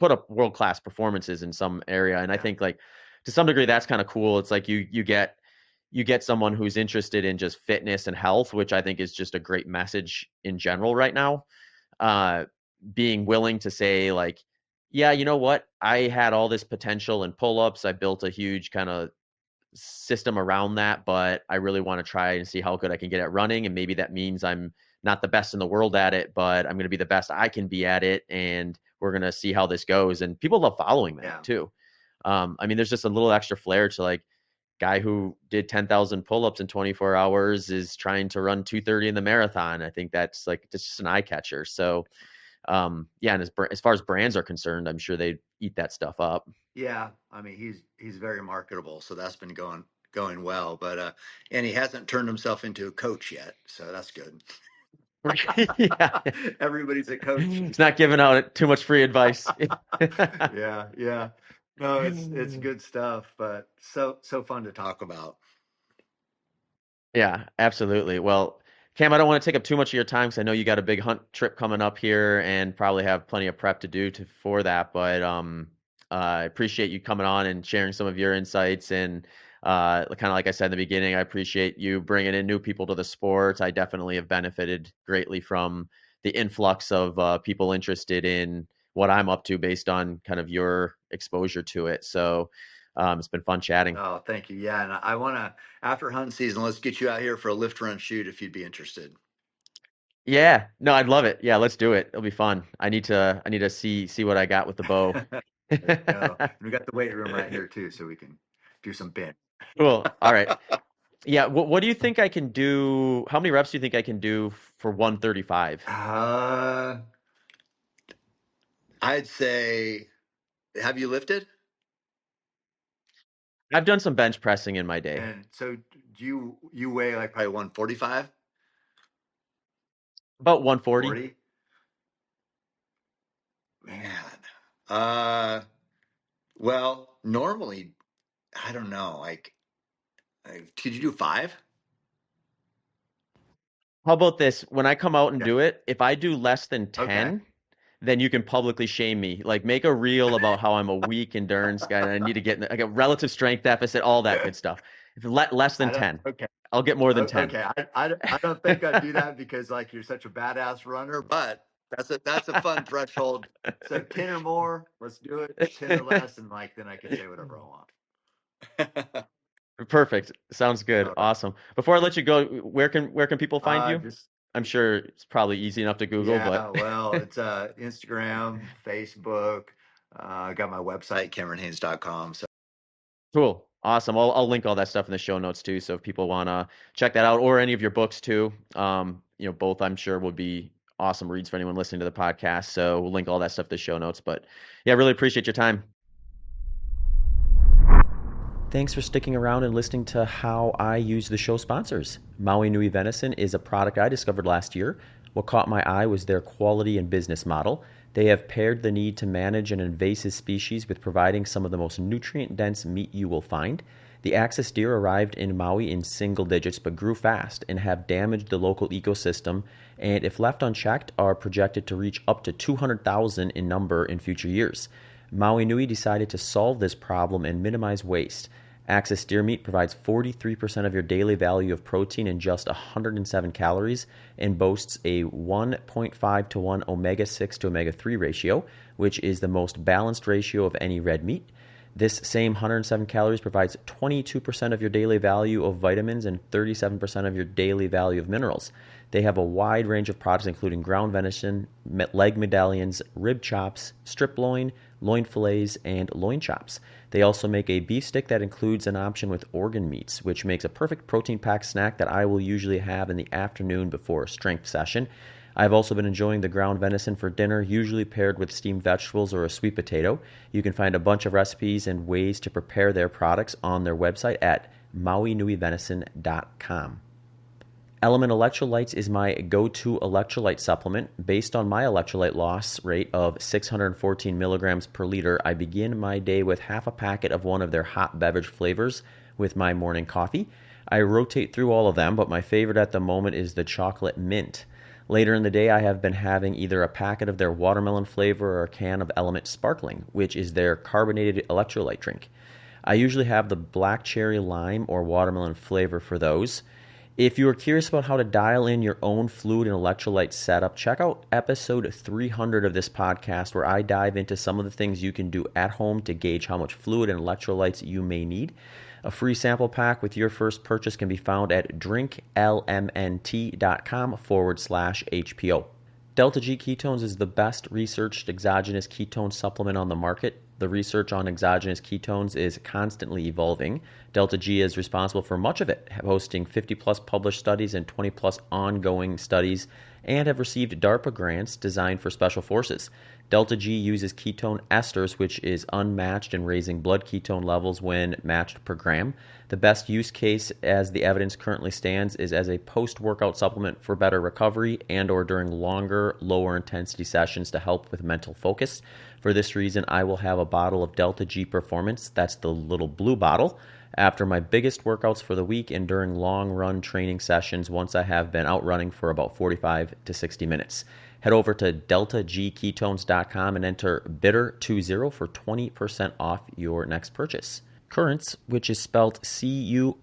Speaker 1: put up world-class performances in some area. And I
Speaker 2: yeah,
Speaker 1: think like to some degree that's kind of cool. It's like you get someone who's interested in just fitness and health, which I think is just a great message in general right now. uh, Being willing to say like, yeah, you know what? I had all this potential in pull-ups. I built a huge kind of system around that, but I really want to try and see how good I can get at running. And maybe that means I'm not the best in the world at it, but I'm going to be the best I can be at it. And we're going to see how this goes. And people love following that
Speaker 2: yeah.
Speaker 1: too. I mean, there's just a little extra flair to like guy who did 10,000 pull-ups in 24 hours is trying to run 2:30 in the marathon. I think that's like just an eye catcher. So yeah, and as far as brands are concerned, I'm sure they eat that stuff up.
Speaker 2: Yeah, I mean he's very marketable, so that's been going well. But and he hasn't turned himself into a coach yet, so that's good.
Speaker 1: Yeah,
Speaker 2: Everybody's a coach.
Speaker 1: it's not giving out too much free advice.
Speaker 2: Yeah, yeah. No, it's good stuff, but so fun to talk about.
Speaker 1: Yeah, absolutely. Well, Cam, I don't want to take up too much of your time because I know you got a big hunt trip coming up here and probably have plenty of prep to do for that. But I appreciate you coming on and sharing some of your insights. And kind of like I said in the beginning, I appreciate you bringing in new people to the sport. I definitely have benefited greatly from the influx of people interested in what I'm up to based on kind of your exposure to it. So it's been fun chatting.
Speaker 2: Oh, thank you. Yeah, and I want to after hunt season, let's get you out here for a lift run shoot if you'd be interested.
Speaker 1: Yeah, no, I'd love it. Yeah, let's do it. It'll be fun. I need to see what I got with the bow.
Speaker 2: There you go. And we got the weight room right here too, so we can do some bench.
Speaker 1: Cool. All right. Yeah, what do you think I can do? How many reps do you think I can do for 135?
Speaker 2: Uh, I'd say, have you lifted?
Speaker 1: I've done some bench pressing in my day.
Speaker 2: And so do you weigh like probably 145,
Speaker 1: About 140.
Speaker 2: 40? Man. Uh, well, normally, I don't know. Could you do five?
Speaker 1: How about this? When I come out and
Speaker 2: Yeah.
Speaker 1: do it, if I do less than
Speaker 2: Okay.
Speaker 1: 10, then you can publicly shame me. Like make a reel about how I'm a weak endurance guy and I need to get like a relative strength deficit, all that good stuff. If less than
Speaker 2: I don't,
Speaker 1: 10,
Speaker 2: okay.
Speaker 1: I'll get more than 10.
Speaker 2: Okay. I don't think I'd do that because like you're such a badass runner, but that's a fun threshold. So 10 or more, let's do it. 10 or less, and like then I can say whatever I want.
Speaker 1: Perfect. Sounds good.
Speaker 2: All right.
Speaker 1: Awesome. Before I let you go, where can people find you?
Speaker 2: Just
Speaker 1: I'm sure it's probably easy enough to Google, but
Speaker 2: yeah, well, it's Instagram, Facebook. I got my website, CameronHaynes.com. So
Speaker 1: cool. Awesome. I'll link all that stuff in the show notes too. So if people want to check that out or any of your books too, both I'm sure would be awesome reads for anyone listening to the podcast. So we'll link all that stuff in the show notes. But yeah, really appreciate your time.
Speaker 3: Thanks for sticking around and listening to how I use the show sponsors. Maui Nui Venison is a product I discovered last year. What caught my eye was their quality and business model. They have paired the need to manage an invasive species with providing some of the most nutrient-dense meat you will find. The axis deer arrived in Maui in single digits but grew fast and have damaged the local ecosystem, and if left unchecked are projected to reach up to 200,000 in number in future years. Maui Nui decided to solve this problem and minimize waste. Axis deer meat provides 43% of your daily value of protein in just 107 calories and boasts a 1.5 to 1 omega-6 to omega-3 ratio, which is the most balanced ratio of any red meat. This same 107 calories provides 22% of your daily value of vitamins and 37% of your daily value of minerals. They have a wide range of products including ground venison, leg medallions, rib chops, strip loin, loin fillets, and loin chops. They also make a beef stick that includes an option with organ meats, which makes a perfect protein-packed snack that I will usually have in the afternoon before a strength session. I've also been enjoying the ground venison for dinner, usually paired with steamed vegetables or a sweet potato. You can find a bunch of recipes and ways to prepare their products on their website at mauinuivenison.com. Element Electrolytes is my go-to electrolyte supplement. Based on my electrolyte loss rate of 614 milligrams per liter, I begin my day with half a packet of one of their hot beverage flavors with my morning coffee. I rotate through all of them, but my favorite at the moment is the chocolate mint. Later in the day, I have been having either a packet of their watermelon flavor or a can of Element Sparkling, which is their carbonated electrolyte drink. I usually have the black cherry lime or watermelon flavor for those. If you are curious about how to dial in your own fluid and electrolyte setup, check out episode 300 of this podcast where I dive into some of the things you can do at home to gauge how much fluid and electrolytes you may need. A free sample pack with your first purchase can be found at drinklmnt.com/HPO. Delta G ketones is the best researched exogenous ketone supplement on the market. The research on exogenous ketones is constantly evolving. Delta G is responsible for much of it, hosting 50-plus published studies and 20-plus ongoing studies, and have received DARPA grants designed for special forces. Delta G uses ketone esters, which is unmatched in raising blood ketone levels when matched per gram. The best use case, as the evidence currently stands, is as a post-workout supplement for better recovery and or during longer, lower-intensity sessions to help with mental focus. For this reason, I will have a bottle of Delta G Performance, that's the little blue bottle, after my biggest workouts for the week and during long-run training sessions once I have been out running for about 45 to 60 minutes. Head over to deltagketones.com and enter BITTER20 for 20% off your next purchase. Currents, which is spelled Curranz,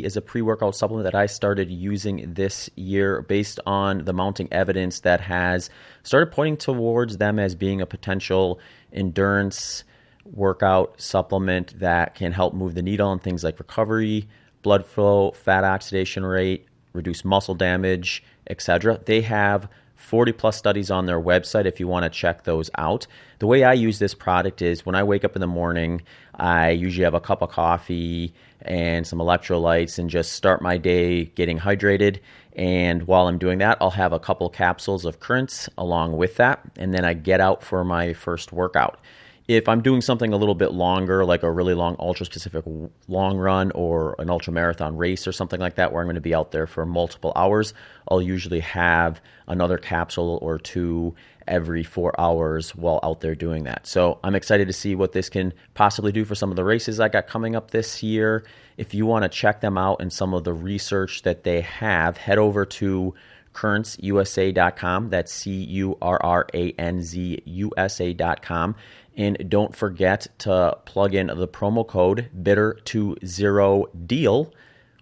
Speaker 3: is a pre-workout supplement that I started using this year based on the mounting evidence that has started pointing towards them as being a potential endurance workout supplement that can help move the needle on things like recovery, blood flow, fat oxidation rate, reduce muscle damage, etc. They have 40 plus studies on their website if you want to check those out. The way I use this product is when I wake up in the morning, I usually have a cup of coffee and some electrolytes and just start my day getting hydrated. And while I'm doing that, I'll have a couple capsules of Currents along with that. And then I get out for my first workout. If I'm doing something a little bit longer, like a really long ultra-specific long run or an ultramarathon race or something like that, where I'm going to be out there for multiple hours, I'll usually have another capsule or two every 4 hours while out there doing that. So I'm excited to see what this can possibly do for some of the races I got coming up this year. If you want to check them out and some of the research that they have, head over to currentsusa.com. That's CURRANZUSA.com. And don't forget to plug in the promo code BITTER20DEAL,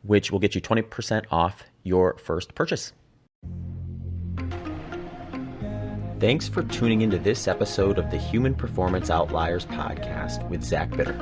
Speaker 3: which will get you 20% off your first purchase. Thanks for tuning into this episode of the Human Performance Outliers podcast with Zach Bitter.